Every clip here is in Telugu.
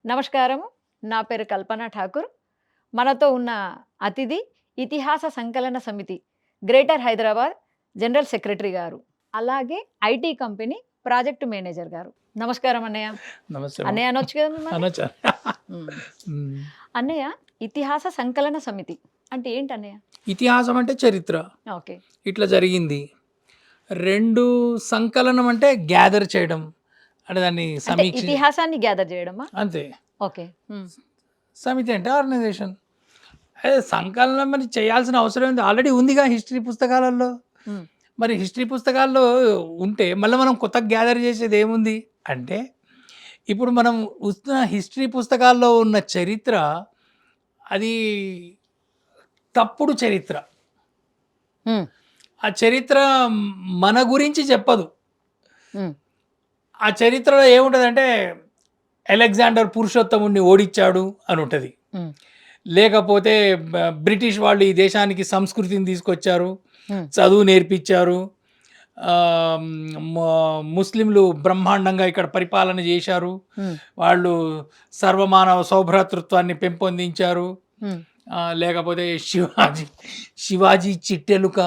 నమస్కారం. నా పేరు కల్పన ఠాకూర్. మనతో ఉన్న అతిథి ఇతిహాస సంకలన సమితి గ్రేటర్ హైదరాబాద్ జనరల్ సెక్రటరీ గారు. అలాగే ఐటీ కంపెనీ ప్రాజెక్ట్ మేనేజర్ గారు. నమస్కారం అన్నయ్య. నమస్తే అన్నయ్య అనొచ్చు కదా మిమ్మల్ని? అనొచ్చా? హ్మ్. మ్మ్. అన్నయ్య, ఇతిహాస సంకలన సమితి అంటే ఏంటి అన్నయ్య? ఇతిహాసం అంటే చరిత్ర, ఓకే. ఇట్లా జరిగింది. రెండు సంకలనం అంటే గ్యాదర్ చేయడం, అంటే దాన్ని అంటే సమీక్ష, ఇతిహాసాన్ని గ్యాదర్ చేయడమా? అంతే. ఓకే. సమితి అంటే ఆర్గనైజేషన్. అదే సంకలనం మరి చేయాల్సిన అవసరం ఉంది, ఆల్రెడీ ఉందిగా హిస్టరీ పుస్తకాలలో. హ్మ్. మరి హిస్టరీ పుస్తకాల్లో ఉంటే మళ్ళీ మనం కొత్తగా గ్యాదర్ చేసేది ఏముంది అంటే, ఇప్పుడు మనం వస్తున్న హిస్టరీ పుస్తకాల్లో ఉన్న చరిత్ర అది తప్పుడు చరిత్ర. హ్మ్. ఆ చరిత్ర మన గురించి చెప్పదు. హ్మ్. ఆ చరిత్రలో ఏముంటుందంటే, అలెగ్జాండర్ పురుషోత్తముడిని ఓడించాడు అని ఉంటుంది. హ్మ్. లేకపోతే బ్రిటిష్ వాళ్ళు ఈ దేశానికి సంస్కృతిని తీసుకొచ్చారు, హ్మ్. చదువు నేర్పించారు, ముస్లింలు బ్రహ్మాండంగా ఇక్కడ పరిపాలన చేశారు, హ్మ్. వాళ్ళు సర్వమానవ సౌభ్రాతృత్వాన్ని పెంపొందించారు. హ్మ్. లేకపోతే శివాజీ చిట్టెలుక,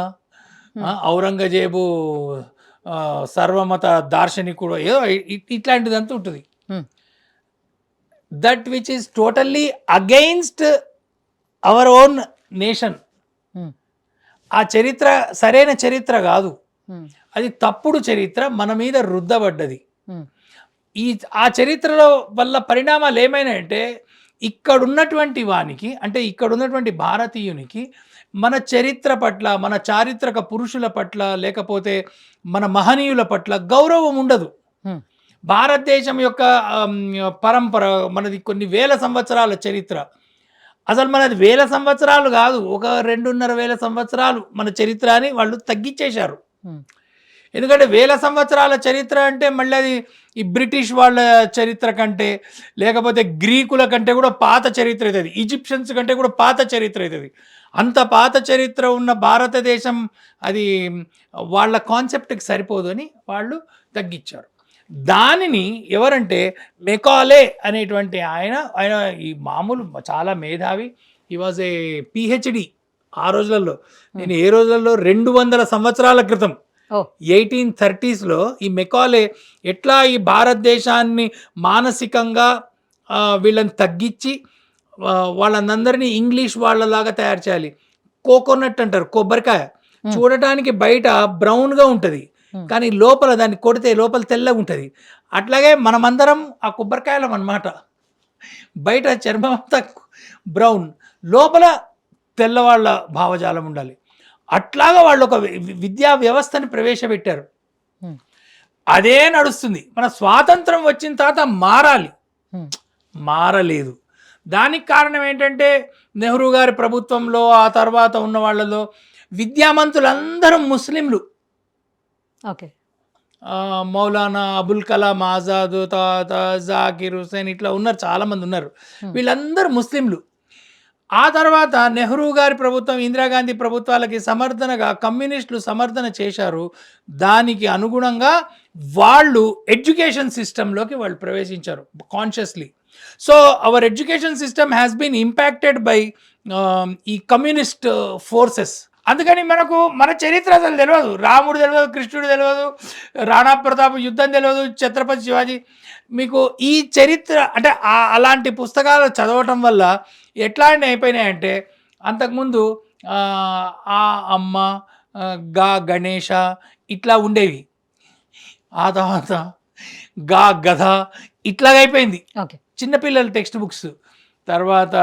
ఔరంగజేబు సర్వమత దార్శనికుడు, ఏదో ఇట్లాంటిదంతా ఉంటుంది. హ్మ్. That which is totally against our own nation. హ్మ్. ఆ చరిత్ర సరైన చరిత్ర కాదు, హ్మ్. అది తప్పుడు చరిత్ర, మన మీద రుద్దబడ్డది. హ్మ్. ఆ చరిత్రలో వల్ల పరిణామాలు ఏమైనాయంటే, ఇక్కడున్నటువంటి వానికి, అంటే ఇక్కడున్నటువంటి భారతీయునికి మన చరిత్ర పట్ల, మన చారిత్రక పురుషుల పట్ల, లేకపోతే మన మహనీయుల పట్ల గౌరవం ఉండదు. హ్మ్. భారతదేశం యొక్క పరంపర మనది కొన్ని వేల సంవత్సరాల చరిత్ర. అసలు మనది వేల సంవత్సరాలు కాదు, ఒక 2.5 సంవత్సరాలు మన చరిత్ర అని వాళ్ళు తగ్గించేశారు. హ్మ్. ఎందుకంటే వేల సంవత్సరాల చరిత్ర అంటే మళ్ళీ అది ఈ బ్రిటిష్ వాళ్ళ చరిత్ర కంటే, లేకపోతే గ్రీకుల కంటే కూడా పాత చరిత్ర అవుతుంది, ఈజిప్షియన్స్ కంటే కూడా పాత చరిత్ర అవుతుంది. అంత పాత చరిత్ర ఉన్న భారతదేశం అది వాళ్ళ కాన్సెప్ట్కి సరిపోదు అని వాళ్ళు తగ్గించారు. దానిని ఎవరంటే మెకాలే అనేటువంటి ఆయన ఈ మామూలు చాలా మేధావి. హీ వాజ్ ఏ పిహెచ్డి ఆ రోజులలో. నేను ఏ రోజులలో 200 సంవత్సరాల క్రితం, ఓ 1830స్లో ఈ మెకాలే ఎట్లా ఈ భారతదేశాన్ని మానసికంగా వీళ్ళని తగ్గించి వాళ్ళందరినీ ఇంగ్లీష్ వాళ్ళలాగా తయారు చేయాలి. కోకోనట్ అంటారు, కొబ్బరికాయ చూడటానికి బయట బ్రౌన్గా ఉంటుంది, కానీ లోపల దాన్ని కొడితే లోపల తెల్లగా ఉంటుంది. అట్లాగే మనమందరం ఆ కొబ్బరికాయలం అన్నమాట. బయట చర్మం అంతా బ్రౌన్, లోపల తెల్లవాళ్ళ భావజాలం ఉండాలి. అట్లాగా వాళ్ళు ఒక విద్యా వ్యవస్థని ప్రవేశపెట్టారు. హ్మ్. అదే నడుస్తుంది. మన స్వాతంత్రం వచ్చిన తర్వాత మారాలి, హ్మ్. మారలేదు. దానికి కారణం ఏంటంటే, నెహ్రూ గారి ప్రభుత్వంలో ఆ తర్వాత ఉన్న వాళ్ళలో విద్యామంతులందరూ ముస్లింలు. ఓకే. మౌలానా అబుల్ కలాం ఆజాద్, తర్వాత జాకిర్ హుసేన్, ఇట్లా ఉన్నారు, చాలామంది ఉన్నారు. వీళ్ళందరూ ముస్లింలు. ఆ తర్వాత నెహ్రూ గారి ప్రభుత్వం, ఇందిరాగాంధీ ప్రభుత్వాలకి సమర్థనగా కమ్యూనిస్టులు సమర్థన చేశారు. దానికి అనుగుణంగా వాళ్ళు ఎడ్యుకేషన్ సిస్టంలోకి వాళ్ళు ప్రవేశించారు consciously. So our education system has been impacted by ఈ కమ్యూనిస్ట్ ఫోర్సెస్. అందుకని మనకు మన చరిత్ర అసలు తెలియదు. రాముడు తెలియదు, కృష్ణుడు తెలియదు, రాణా ప్రతాప్ యుద్ధం తెలియదు, ఛత్రపతి శివాజీ. మీకు ఈ చరిత్ర అంటే అలాంటి పుస్తకాలు చదవటం వల్ల ఎట్లా అయిపోయినాయంటే, అంతకుముందు ఆ అమ్మ, గా గణేష ఇట్లా ఉండేవి, ఆ తర్వాత గా గధ ఇట్లాగ అయిపోయింది. ఓకే. చిన్నపిల్లల టెక్స్ట్ బుక్స్. తర్వాత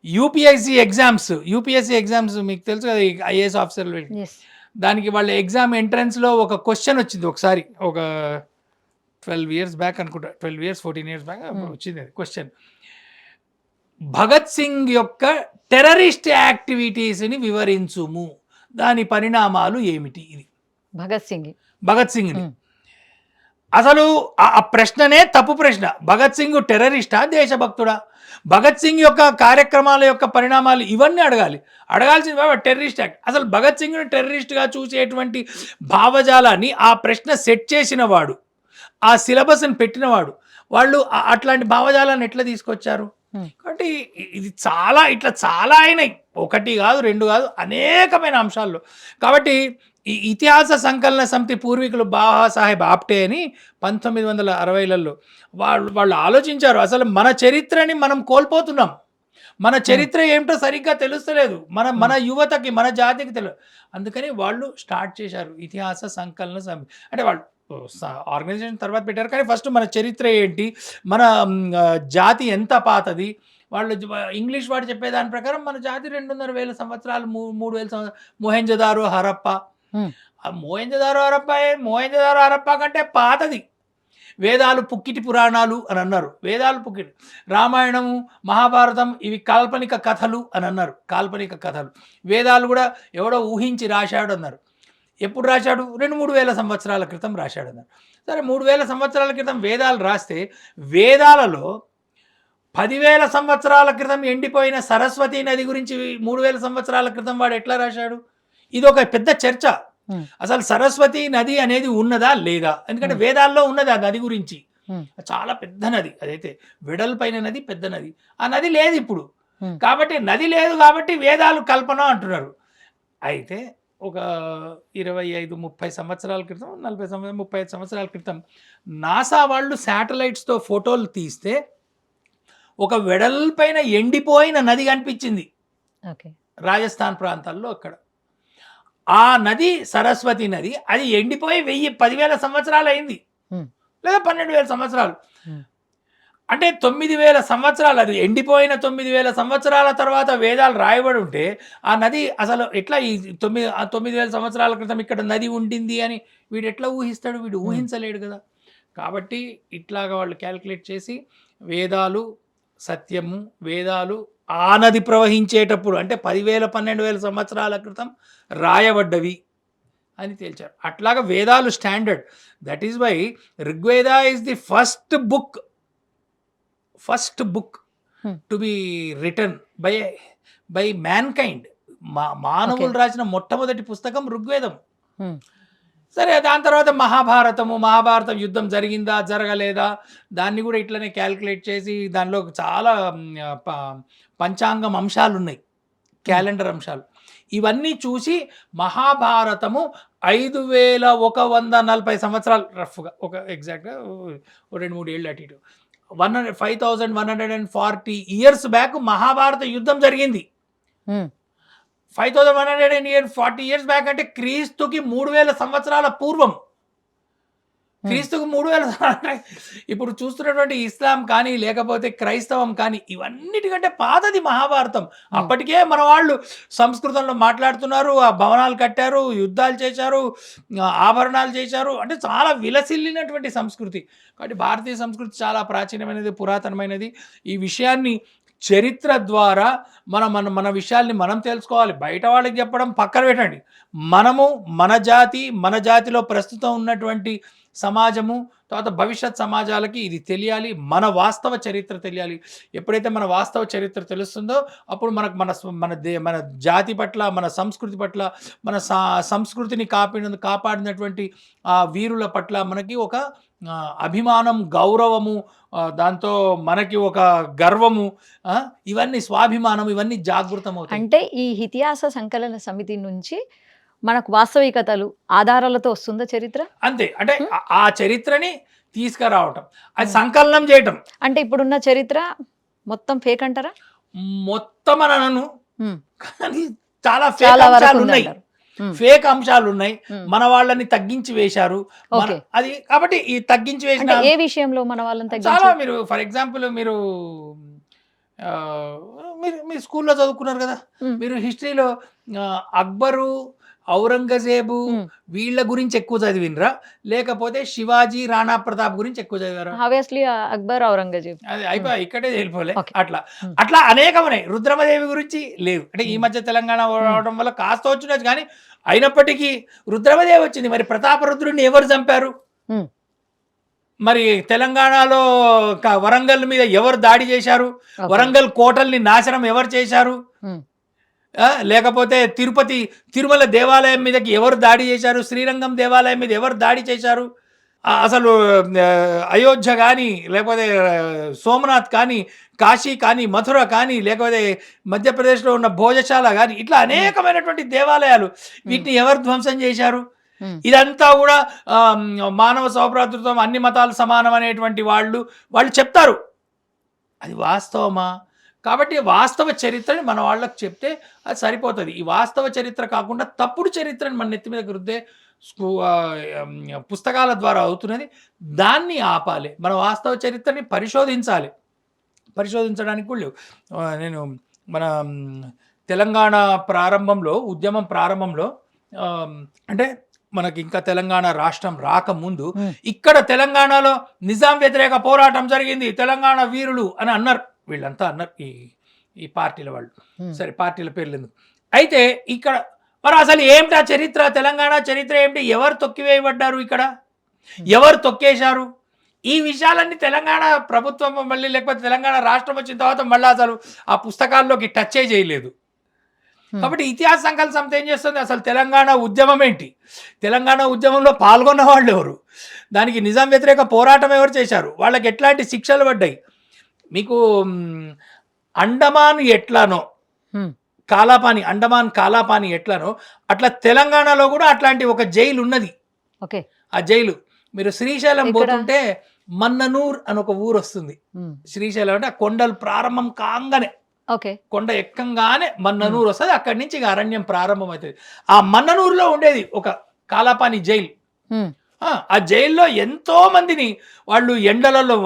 యూపీఎస్సీ ఎగ్జామ్స్ మీకు తెలుసు కదా, ఐఏఎస్ ఆఫీసర్లు. Yes. దానికి వాళ్ళ ఎగ్జామ్ ఎంట్రన్స్లో ఒక క్వశ్చన్ వచ్చింది ఒకసారి, ఒక 12 years బ్యాక్ అనుకుంటా, 12 years 14 years బ్యాక్ వచ్చింది అది క్వశ్చన్. భగత్ సింగ్ యొక్క టెర్రరిస్ట్ యాక్టివిటీస్ని వివరించుము, దాని పరిణామాలు ఏమిటి. ఇది భగత్ సింగ్ని అసలు ఆ ప్రశ్ననే తప్పు ప్రశ్న. భగత్ సింగ్ టెర్రరిస్టా, దేశభక్తుడా? భగత్ సింగ్ యొక్క కార్యక్రమాల యొక్క పరిణామాలు ఇవన్నీ అడగాల్సింది టెర్రరిస్ట్ యాక్ట్. అసలు భగత్ సింగ్ను టెర్రరిస్ట్గా చూసేటువంటి భావజాలాన్ని ఆ ప్రశ్న సెట్ చేసిన వాడు, ఆ సిలబస్ని పెట్టినవాడు, వాళ్ళు అట్లాంటి భావజాలాన్ని ఎట్లా తీసుకొచ్చారు? హ్మ్. కాబట్టి ఇది చాలా అయినాయి. ఒకటి కాదు, రెండు కాదు, అనేకమైన అంశాల్లో. కాబట్టి ఈ ఇతిహాస సంకలన సమితి పూర్వీకులు బాబాసాహెబ్ ఆప్టే అని 1960లలో వాళ్ళు ఆలోచించారు. అసలు మన చరిత్రని మనం కోల్పోతున్నాం. మన చరిత్ర ఏమిటో సరిగ్గా తెలుస్తలేదు. మన యువతకి, మన జాతికి తెలియదు. అందుకని వాళ్ళు స్టార్ట్ చేశారు ఇతిహాస సంకలన సమితి. అంటే వాళ్ళు ఆర్గనైజేషన్ తర్వాత పెట్టారు. కానీ ఫస్ట్ మన చరిత్ర ఏంటి, మన జాతి ఎంత పాతది, వాళ్ళు ఇంగ్లీష్ వాడు చెప్పేదాని ప్రకారం మన జాతి 2,500 సంవత్సరాలు, 3,000 సంవత్సరాలు. మొహెంజదారో హరప్ప, మొహెంజదారో హరప్ప కంటే పాతది. వేదాలు పుక్కిటి పురాణాలు అని అన్నారు. వేదాలు పుక్కిటి, రామాయణము, మహాభారతం ఇవి కాల్పనిక కథలు అని అన్నారు. కాల్పనిక కథలు. వేదాలు కూడా ఎవడో ఊహించి రాశాడు అన్నారు. ఎప్పుడు రాశాడు? 2,000-3,000 సంవత్సరాల క్రితం రాశాడు అన్నారు. సరే, 3,000 సంవత్సరాల క్రితం వేదాలు రాస్తే వేదాలలో 10,000 సంవత్సరాల క్రితం ఎండిపోయిన సరస్వతి నది గురించి 3,000 సంవత్సరాల క్రితం వాడు ఎట్లా రాశాడు? ఇది ఒక పెద్ద చర్చ. అసలు సరస్వతి నది అనేది ఉన్నదా లేదా? ఎందుకంటే వేదాల్లో ఉన్నది ఆ నది గురించి. చాలా పెద్ద నది, అదైతే వెడల్పైన నది, పెద్ద నది. ఆ నది లేదు ఇప్పుడు. కాబట్టి నది లేదు కాబట్టి వేదాలు కల్పన అంటున్నారు. అయితే ఒక 25-30 సంవత్సరాల క్రితం, 35 సంవత్సరాల క్రితం నాసా వాళ్ళు శాటిలైట్స్తో ఫోటోలు తీస్తే ఒక వెడల్పైన ఎండిపోయిన నది కనిపించింది రాజస్థాన్ ప్రాంతాల్లో. అక్కడ ఆ నది సరస్వతి నది. అది ఎండిపోయి 10,000 సంవత్సరాలు అయింది, లేదా 12,000 సంవత్సరాలు. అంటే 9,000 సంవత్సరాలు. అది ఎండిపోయిన 9,000 సంవత్సరాల తర్వాత వేదాలు రాయబడి ఉంటే ఆ నది అసలు ఎట్లా ఈ 9,000 సంవత్సరాల క్రితం ఇక్కడ నది ఉండింది అని వీడు ఎట్లా ఊహిస్తాడు? వీడు ఊహించలేడు కదా. కాబట్టి ఇట్లాగా వాళ్ళు క్యాల్కులేట్ చేసి వేదాలు సత్యము, వేదాలు ఆ నది ప్రవహించేటప్పుడు అంటే 10,000-12,000 సంవత్సరాల క్రితం రాయబడ్డవి అని తేల్చారు. అట్లాగా వేదాలు standard. That is why Rigveda is the first book to be written by mankind. మానవులు రాసిన మొట్టమొదటి పుస్తకం ఋగ్వేదం. సరే, దాని తర్వాత మహాభారతం యుద్ధం జరిగిందా జరగలేదా దాన్ని కూడా ఇట్లనే క్యాల్కులేట్ చేసి దానిలో చాలా పంచాంగం అంశాలు ఉన్నాయి, క్యాలెండర్ అంశాలు. ఇవన్నీ చూసి మహాభారతము 5,140 సంవత్సరాలు రఫ్గా, ఒక ఎగ్జాక్ట్గా 2-3 ఏళ్ళు అటు ఇటు, 5,140 ఇయర్స్ బ్యాక్ మహాభారత యుద్ధం జరిగింది. 5,140 ఇయర్స్ బ్యాక్ అంటే క్రీస్తుకి 3,000 సంవత్సరాల పూర్వం. క్రీస్తుకు 3,000. ఇప్పుడు చూస్తున్నటువంటి ఇస్లాం కానీ లేకపోతే క్రైస్తవం కానీ ఇవన్నిటికంటే పాతది మహాభారతం. అప్పటికే మన వాళ్ళు సంస్కృతంలో మాట్లాడుతున్నారు, ఆ భవనాలు కట్టారు, యుద్ధాలు చేశారు, ఆభరణాలు చేశారు. అంటే చాలా విలసిల్లినటువంటి సంస్కృతి. కాబట్టి భారతీయ సంస్కృతి చాలా ప్రాచీనమైనది, పురాతనమైనది. ఈ విషయాన్ని చరిత్ర ద్వారా మన విషయాల్ని మనం తెలుసుకోవాలి. బయట వాళ్ళకి చెప్పడం పక్కన పెట్టండి. మన జాతిలో ప్రస్తుతం ఉన్నటువంటి సమాజము, తర్వాత భవిష్యత్ సమాజాలకి ఇది తెలియాలి. మన వాస్తవ చరిత్ర తెలియాలి. ఎప్పుడైతే మన వాస్తవ చరిత్ర తెలుస్తుందో అప్పుడు మనకు మన జాతి పట్ల, మన సంస్కృతి పట్ల, మన సంస్కృతిని కాపాడినటువంటి ఆ వీరుల పట్ల మనకి ఒక అభిమానం, గౌరవము, దాంతో మనకి ఒక గర్వము, ఇవన్నీ స్వాభిమానం, ఇవన్నీ జాగృతం అవుతాయి. అంటే ఈ ఇతిహాస సంకలన సమితి నుంచి మనకు వాస్తవికతలు ఆధారాలతో వస్తుందా చరిత్ర? అంతే. అంటే ఆ చరిత్రని తీసుకురావటం, అది సంకలనం చేయటం. అంటే ఇప్పుడున్న చరిత్ర మొత్తం ఫేక్ అంటారా? మొత్తం అనను, కానీ చాలా ఫేక్ అంశాలు ఉన్నాయి. ఫేక్ అంశాలు ఉన్నాయి. మన వాళ్ళని తగ్గించి వేశారు. అది కాబట్టి ఈ తగ్గించి వేసిన ఏ విషయంలో మన వాళ్ళని చాలా, మీరు ఫర్ ఎగ్జాంపుల్ మీరు స్కూల్లో చదువుకున్నారు కదా, మీరు హిస్టరీలో అక్బరు, ఔరంగజేబు వీళ్ళ గురించి ఎక్కువ చదివినరా, లేకపోతే శివాజీ, రాణా ప్రతాప్ గురించి ఎక్కువ చదివారా? ఆబ్వియస్లీ అక్బర్, ఔరంగజేబ్. అది అయిపోయి ఇక్కడే వెళ్ళిపోలే. అట్లా అనేకమనే. రుద్రమదేవి గురించి లేవు. అంటే ఈ మధ్య తెలంగాణ రావడం వల్ల కాస్త వచ్చినది, కానీ అయినప్పటికీ రుద్రమదేవి వచ్చింది. మరి ప్రతాపరుద్రుడిని ఎవరు చంపారు? మరి తెలంగాణలో వరంగల్ మీద ఎవరు దాడి చేశారు? వరంగల్ కోటల్ని నాశనం ఎవరు చేశారు? లేకపోతే తిరుమల దేవాలయం మీదకి ఎవరు దాడి చేశారు? శ్రీరంగం దేవాలయం మీద ఎవరు దాడి చేశారు? అసలు అయోధ్య కానీ, లేకపోతే సోమనాథ్ కానీ, కాశీ కానీ, మథుర కానీ, లేకపోతే మధ్యప్రదేశ్లో ఉన్న భోజశాల కానీ, ఇట్లా అనేకమైనటువంటి దేవాలయాలు, వీటిని ఎవరు ధ్వంసం చేశారు? ఇదంతా కూడా మానవ సౌభ్రాతృత్వం, అన్ని మతాలు సమానం అనేటువంటి వాళ్ళు చెప్తారు. అది వాస్తవమా? కాబట్టి వాస్తవ చరిత్రని మన వాళ్ళకి చెప్తే అది సరిపోతుంది. ఈ వాస్తవ చరిత్ర కాకుండా తప్పుడు చరిత్రని మన నెత్తి మీద గుద్దే పుస్తకాల ద్వారా అవుతున్నది. దాన్ని ఆపాలి. మన వాస్తవ చరిత్రని పరిశోధించాలి. పరిశోధించడానికి కూడా లేవు. నేను మన తెలంగాణ ప్రారంభంలో, ఉద్యమం ప్రారంభంలో అంటే మనకి ఇంకా తెలంగాణ రాష్ట్రం రాకముందు ఇక్కడ తెలంగాణలో నిజాం వ్యతిరేక పోరాటం జరిగింది, తెలంగాణ వీరులు అని అన్నారు. వీళ్ళంతా అన్నారు, ఈ పార్టీల వాళ్ళు. సరే, పార్టీల పేర్లు ఎందుకు. అయితే ఇక్కడ మరి అసలు ఏమిటా చరిత్ర, తెలంగాణ చరిత్ర ఏమిటి, ఎవరు తొక్కివేయబడ్డారు, ఇక్కడ ఎవరు తొక్కేశారు, ఈ విషయాలన్నీ తెలంగాణ ప్రభుత్వం మళ్ళీ, లేకపోతే తెలంగాణ రాష్ట్రం వచ్చిన తర్వాత మళ్ళీ అసలు ఆ పుస్తకాల్లోకి టచ్ చేయలేదు. కాబట్టి ఇతిహాస సంకలన సమితి ఏం చేస్తుంది, అసలు తెలంగాణ ఉద్యమం ఏంటి, తెలంగాణ ఉద్యమంలో పాల్గొన్న వాళ్ళు ఎవరు, దానికి నిజాం వ్యతిరేక పోరాటం ఎవరు చేశారు, వాళ్ళకి ఎట్లాంటి శిక్షలు పడ్డాయి. మీకు అండమాన్ ఎట్లానో, కాలాపాని, అండమాన్ కాలాపాని ఎట్లానో, అట్లా తెలంగాణలో కూడా అట్లాంటి ఒక జైలు ఉన్నది. ఓకే, ఆ జైలు మీరు శ్రీశైలం పోతుంటే మన్ననూర్ అని ఒక ఊరు వస్తుంది. శ్రీశైలం అంటే ఆ కొండలు ప్రారంభం కాగానే, కొండ ఎక్కంగానే మన్ననూరు వస్తుంది. అక్కడి నుంచి ఇక అరణ్యం ప్రారంభం అవుతుంది. ఆ మన్ననూరులో ఉండేది ఒక కాలాపాని జైలు. ఆ జైల్లో ఎంతో మందిని వాళ్ళు ఎండలలో,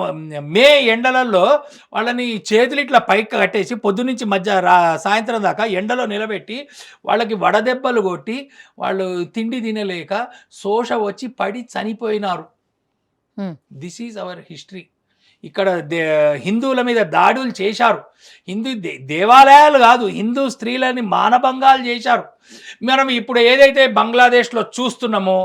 ఎండలలో వాళ్ళని చేతులు ఇట్లా పైకి కట్టేసి పొద్దునుంచి సాయంత్రం దాకా ఎండలో నిలబెట్టి వాళ్ళకి వడదెబ్బలు కొట్టి వాళ్ళు తిండి తినలేక శోష వచ్చి పడి చనిపోయినారు. This is our history. ఇక్కడ హిందువుల మీద దాడులు చేశారు. దేవాలయాలు కాదు, హిందూ స్త్రీలని మానభంగాలు చేశారు. మనం ఇప్పుడు ఏదైతే బంగ్లాదేశ్లో చూస్తున్నామో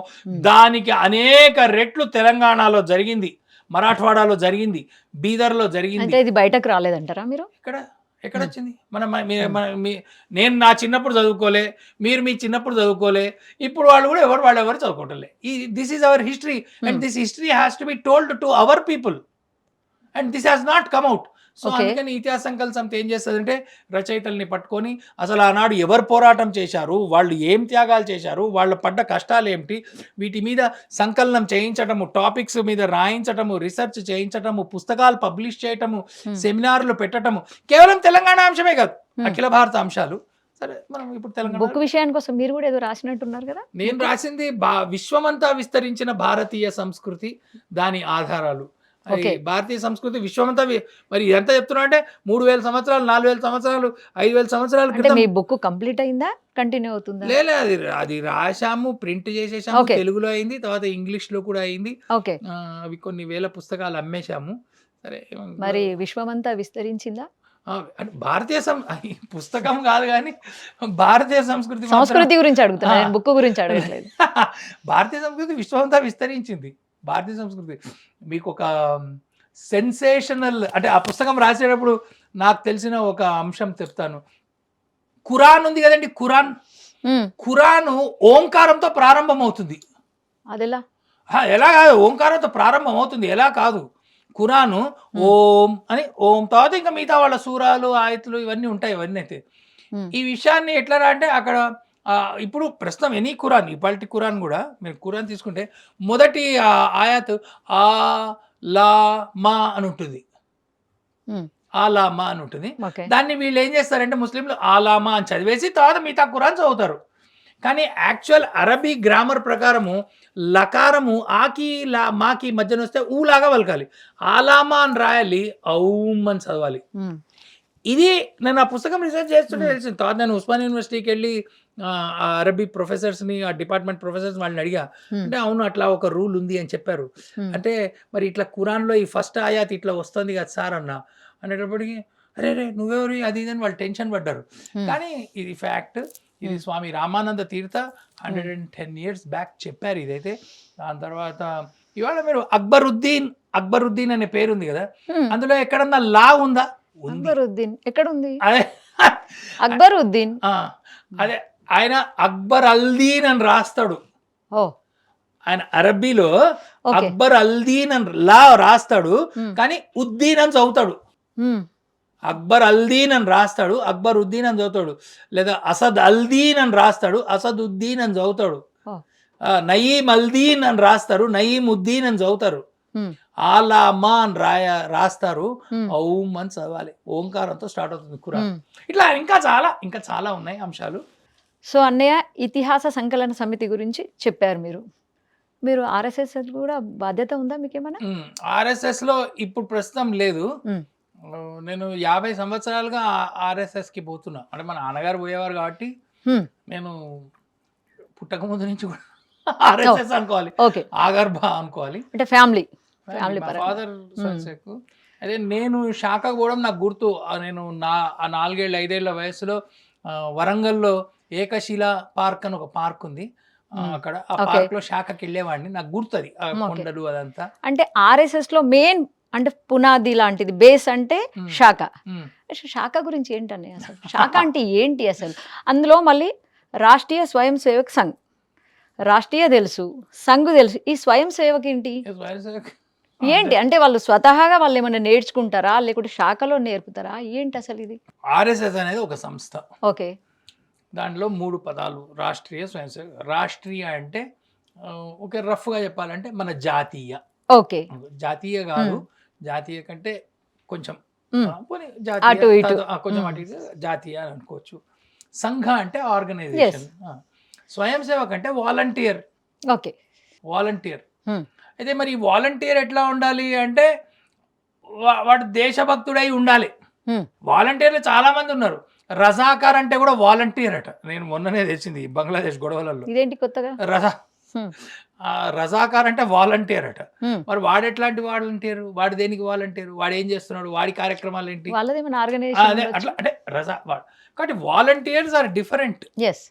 దానికి అనేక రెట్లు తెలంగాణలో జరిగింది, మరాఠవాడాలో జరిగింది, బీదర్లో జరిగింది. ఇది బయటకు రాలేదంటారా మీరు? ఎక్కడ వచ్చింది? నేను నా చిన్నప్పుడు చదువుకోలే, మీరు మీ చిన్నప్పుడు చదువుకోలే, ఇప్పుడు వాళ్ళు కూడా ఎవరు చదువుకోవట్లే. This is our history and this history has to be told to our people and this has not come out. So అందుకని ఇతిహాస సంకలన సమితి ఏం చేస్తుందంటే రచయితల్ని పట్టుకొని అసలు ఆనాడు ఎవరు పోరాటం చేశారు, వాళ్ళు ఏం త్యాగాలు చేశారు, వాళ్ళు పడ్డ కష్టాలు ఏమిటి, వీటి మీద సంకలనం చేయించటము, టాపిక్స్ మీద రాయించటము, రీసెర్చ్ చేయించటము, పుస్తకాలు పబ్లిష్ చేయటము, సెమినార్లు పెట్టటము. కేవలం తెలంగాణ అంశమే కాదు, అఖిల భారత అంశాలు. సరే, మనం ఇప్పుడు తెలంగాణ బుక్ విషయానికి కోసం మీరు కూడా ఏదో రాసినట్టున్నారు కదా? నేను రాసింది విశ్వమంతా విస్తరించిన భారతీయ సంస్కృతి, దాని ఆధారాలు. భారతీయ సంస్కృతి విశ్వమంతా. మరి ఎంత చెప్తున్నా అంటే 3000 సంవత్సరాలు, 4000 సంవత్సరాలు, 5000 సంవత్సరాల క్రితం. మీ బుక్ కంప్లీట్ అయిందా, కంటిన్యూ అవుతుందా? లేదు, అది రాశాము, ప్రింట్ చేసేసాము, తెలుగులో అయింది, తర్వాత ఇంగ్లీష్ లో కూడా అయింది. అవి కొన్ని వేల పుస్తకాలు అమ్మేశాము. సరే, మరి విశ్వమంతా విస్తరించిందా? భారతీయ పుస్తకం కాదు కానీ భారతీయ సంస్కృతి గురించి అడుగుతున్నా, బుక్ గురించి అడగట్లేదు. భారతీయ సంస్కృతి విశ్వమంతా విస్తరించింది. భారతీయ సంస్కృతి మీకు ఒక సెన్సేషనల్, అంటే ఆ పుస్తకం రాసేటప్పుడు నాకు తెలిసిన ఒక అంశం చెప్తాను. ఖురాన్ ఉంది కదండి, ఖురాన్ ఓంకారంతో ప్రారంభం అవుతుంది. అదెలా? ఎలా కాదు, ఓంకారంతో ప్రారంభం అవుతుంది, ఎలా కాదు. ఖురాను ఓం అని, ఓం తర్వాత ఇంకా మిగతా వాళ్ళ సూరాలు, ఆయతులు ఇవన్నీ ఉంటాయి. ఇవన్నీ అయితే ఈ విషయాన్ని ఎట్లా అంటే అక్కడ ఇప్పుడు ప్రస్తుతం ఎనీ ఖురాన్, ఇవాల్టి ఖురాన్ కూడా మీరు ఖురాన్ తీసుకుంటే మొదటి ఆయాత్ ఆ లా మా అని ఉంటుంది, ఆలామా అని ఉంటుంది. దాన్ని వీళ్ళు ఏం చేస్తారంటే ముస్లింలు ఆలామా అని చదివేసి తర్వాత మిగతా ఖురాన్ చదువుతారు. కానీ యాక్చువల్ అరబీ గ్రామర్ ప్రకారము లకారము ఆకి లా మాకి మధ్యన వస్తే ఊలాగా పలకాలి, ఆలామా అని రాయాలి, ఔం అని చదవాలి. ఇది నేను ఆ పుస్తకం రీసెర్చ్ చేస్తుంటే తెలిసింది. తర్వాత నేను ఉస్మాన్ యూనివర్సిటీకి వెళ్ళి అరబీ ప్రొఫెసర్స్ని, ఆ డిపార్ట్మెంట్ ప్రొఫెసర్స్ వాళ్ళని అడిగా. అంటే అవును, అట్లా ఒక రూల్ ఉంది అని చెప్పారు. అంటే మరి ఇట్లా ఖురాన్లో ఈ ఫస్ట్ ఆయాత్ ఇట్లా వస్తుంది కదా సార్ అనేటప్పటికి అరే నువ్వెవరు అది ఇదని వాళ్ళు టెన్షన్ పడ్డారు. కానీ ఇది ఫ్యాక్ట్. ఇది స్వామి రామానంద తీర్థ 110 years బ్యాక్ చెప్పారు ఇదైతే. దాని తర్వాత ఇవాళ మీరు అక్బరుద్దీన్ అనే పేరు ఉంది కదా, అందులో ఎక్కడన్నా లా ఉందా? అక్బరుద్దీన్ ఎక్కడ ఉంది? అదే అక్బరుద్దీన్, అదే ఆయన అక్బర్ అల్దీన్ అని రాస్తాడు. ఆయన అరబ్బీలో ఓకే. అక్బర్ అల్దీన్ అని లా రాస్తాడు, Hmm. కానీ ఉద్దీన్ అని చదువుతాడు. Hmm. అక్బర్ అల్దీన్ అని రాస్తాడు, అక్బర్ ఉద్దీన్ అని చదువుతాడు. లేదా అసద్ అల్దీన్ అని రాస్తాడు, అసద్ ఉద్దీన్ అని చదువుతాడు. Oh. నయీం అల్దీన్ అని రాస్తారు, నయీం ఉద్దీన్ అని చదువుతారు. Hmm. ఆలామా అని రాస్తారు, Hmm. ఔం అని చదవాలి. ఓంకారంతో స్టార్ట్ అవుతుంది ఖురాన్. Hmm. ఇట్లా ఇంకా చాలా ఉన్నాయి అంశాలు. సో అన్నయ్య ఇతిహాస సంకలన సమితి గురించి చెప్పారు మీరు. మీరు ఆర్ఎస్ఎస్ కూడా బాధ్యత ఉందా మీకేమైనా? ఆర్ఎస్ఎస్లో ఇప్పుడు ప్రస్తుతం లేదు. Hmm. నేను 50 సంవత్సరాలుగా ఆర్ఎస్ఎస్కి పోతున్నా. అంటే మా నాన్నగారు పోయేవారు కాబట్టి Hmm. నేను పుట్టక ముందు నుంచి కూడా ఆర్ఎస్ఎస్ అనుకోవాలి, ఓకే. ఆగర్భ అనుకోవాలి. అంటే ఫ్యామిలీ మా ఫాదర్ సన్సెక్. అదే నేను శాఖకు పోవడం నాకు గుర్తు. నేను ఆ 4 ఏళ్ళ 5 ఏళ్ల వయసులో వరంగల్లో ఏకశిల పార్క్ అని ఒక పార్క్ ఉంది. అక్కడ ఆ Okay. పార్క్ లో శాఖకి వెళ్ళేవాడిని. నాకు గుర్తుంది ఆ Okay. కొండలు అదంతా. అంటే ఆర్ఎస్ఎస్ లో మెయిన్ అంటే పునాది లాంటిది బేస్ అంటే శాఖ. ఉమ్. శాఖ గురించి ఏంటనే అసలు? శాఖ అంటే ఏంటి అసలు? అందులో మళ్ళీ రాష్ట్రీయ స్వయం సేవక్ సంఘ్, రాష్ట్రీయ తెలుసు, సంఘ్ తెలుసు, ఈ స్వయం సేవక్ ఏంటి? ఏంటి అంటే వాళ్ళు స్వతహాగా వాళ్ళు ఏమైనా నేర్చుకుంటారా లేకుంటే శాఖలో నేర్పుతారా ఏంటి అసలు ఇది? ఆర్ఎస్ఎస్ అనేది ఒక సంస్థ. ఓకే. దాంట్లో 3 పదాలు. రాష్ట్రీయ స్వయం సేవక్. రాష్ట్రీయ అంటే ఒక రఫ్గా చెప్పాలంటే మన జాతీయ. ఓకే. జాతీయ కాదు, జాతీయ కంటే కొంచెం పోనీ అటు జాతీయ ఇటు. కొంచెం అటు ఇటు జాతీయ అని అనుకోవచ్చు. సంఘ అంటే ఆర్గనైజేషన్. స్వయం సేవక్ అంటే వాలంటీర్. ఓకే. వాలంటీర్ అయితే మరి వాలంటీర్ ఎట్లా ఉండాలి అంటే వాడు దేశభక్తుడై ఉండాలి. వాలంటీర్లు చాలా మంది ఉన్నారు. రజాకార్ అంటే కూడా వాలంటీర్ అట. నేను మొన్ననే తెచ్చింది బంగ్లాదేశ్ గొడవలలో. ఇదేంటి కొత్తగా? రజాకార్ అంటే వాలంటీర్ అట. మరి వాడు ఎట్లాంటి వాలంటీర్? వాడు దేనికి వాలంటీర్? వాడు ఏం చేస్తున్నాడు? వాడి కార్యక్రమాలు ఏంటి? వాళ్ళదేమైనా అదే ఆర్గనైజేషన్? అట్లా అంటే కాబట్టి వాలంటీర్స్ ఆర్ డిఫరెంట్. ఎస్.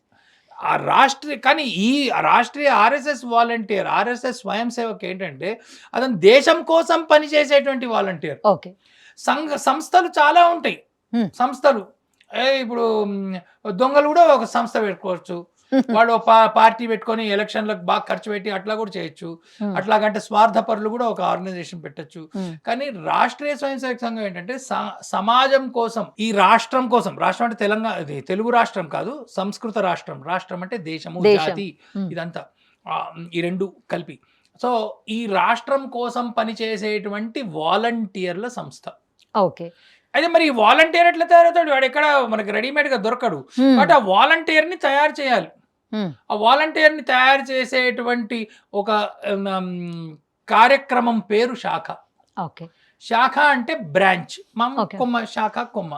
ఆ రాష్ట్రీయ కానీ ఈ రాష్ట్రీయ ఆర్ఎస్ఎస్ వాలంటీర్, ఆర్ఎస్ఎస్ స్వయం సేవక్ ఏంటంటే అతను దేశం కోసం పనిచేసేటువంటి వాలంటీర్. ఓకే. సంస్థలు చాలా ఉంటాయి. సంస్థలు ఇప్పుడు దొంగలు కూడా ఒక సంస్థ పెట్టుకోవచ్చు. వాడు పార్టీ పెట్టుకొని ఎలక్షన్లకు బాగా ఖర్చు పెట్టి అట్లా కూడా చేయొచ్చు. అట్లాగంటే స్వార్థపరులు కూడా ఒక ఆర్గనైజేషన్ పెట్టచ్చు. కానీ రాష్ట్రీయ స్వయం సేవక సంఘం ఏంటంటే సమాజం కోసం, ఈ రాష్ట్రం కోసం. రాష్ట్రం అంటే తెలుగు రాష్ట్రం కాదు, సంస్కృత రాష్ట్రం. రాష్ట్రం అంటే దేశము, జాతి, ఇదంతా ఈ రెండు కలిపి. సో ఈ రాష్ట్రం కోసం పనిచేసేటువంటి వాలంటీర్ల సంస్థ. ఓకే. అయితే మరి ఈ వాలంటీర్ ఎట్లా తయారవుతాడు? వాడు ఎక్కడ మనకి రెడీమేడ్ గా దొరకడు. బట్ ఆ వాలంటీర్ ని తయారు చేయాలి. ఆ వాలంటీర్ ని తయారు చేసేటువంటి ఒక కార్యక్రమం పేరు శాఖ. ఓకే. శాఖ అంటే బ్రాంచ్, కొమ్మ, శాఖ కొమ్మ.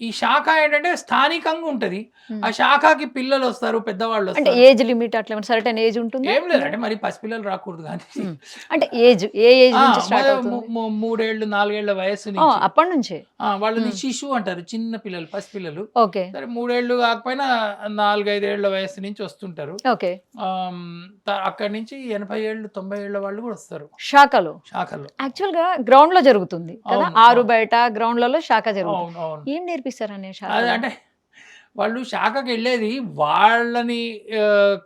ఈ శాఖ ఏంటంటే స్థానికంగా ఉంటది. ఆ శాఖకి పిల్లలు వస్తారు, పెద్దవాళ్ళు అంటే వస్తారు. ఏజ్ లిమిట్ అట్లా సర్టెన్ ఏజ్ ఉంటుంది? ఏం లేదంటే మరి పసిపిల్లలు రాకూడదు కానీ అంటే ఏజ్ ఏ ఏజ్ నుంచి స్టార్ట్ అవుతుంది? 3 ఏళ్ళు 4 ఏళ్ల వయసు నుంచి. అప్పటి నుంచే వాళ్ళని శిశువు అంటారు, చిన్న పిల్లలు, పసిపిల్లలు. ఓకే. సరే 3 ఏళ్ళు కాకపోయినా 4-5 ఏళ్ల వయసు నుంచి వస్తుంటారు. ఓకే. అక్కడి నుంచి 80 ఏళ్ళు 90 ఏళ్ల వాళ్ళు కూడా వస్తారు శాఖలో. యాక్చువల్ గా గ్రౌండ్ లో జరుగుతుంది కదా, ఆరు బయట గ్రౌండ్లలో శాఖ జరుగుతుంది. ఏం నేర్పిస్తారు అనే శాఖ? అంటే వాళ్ళు శాఖకి వెళ్ళేది వాళ్ళని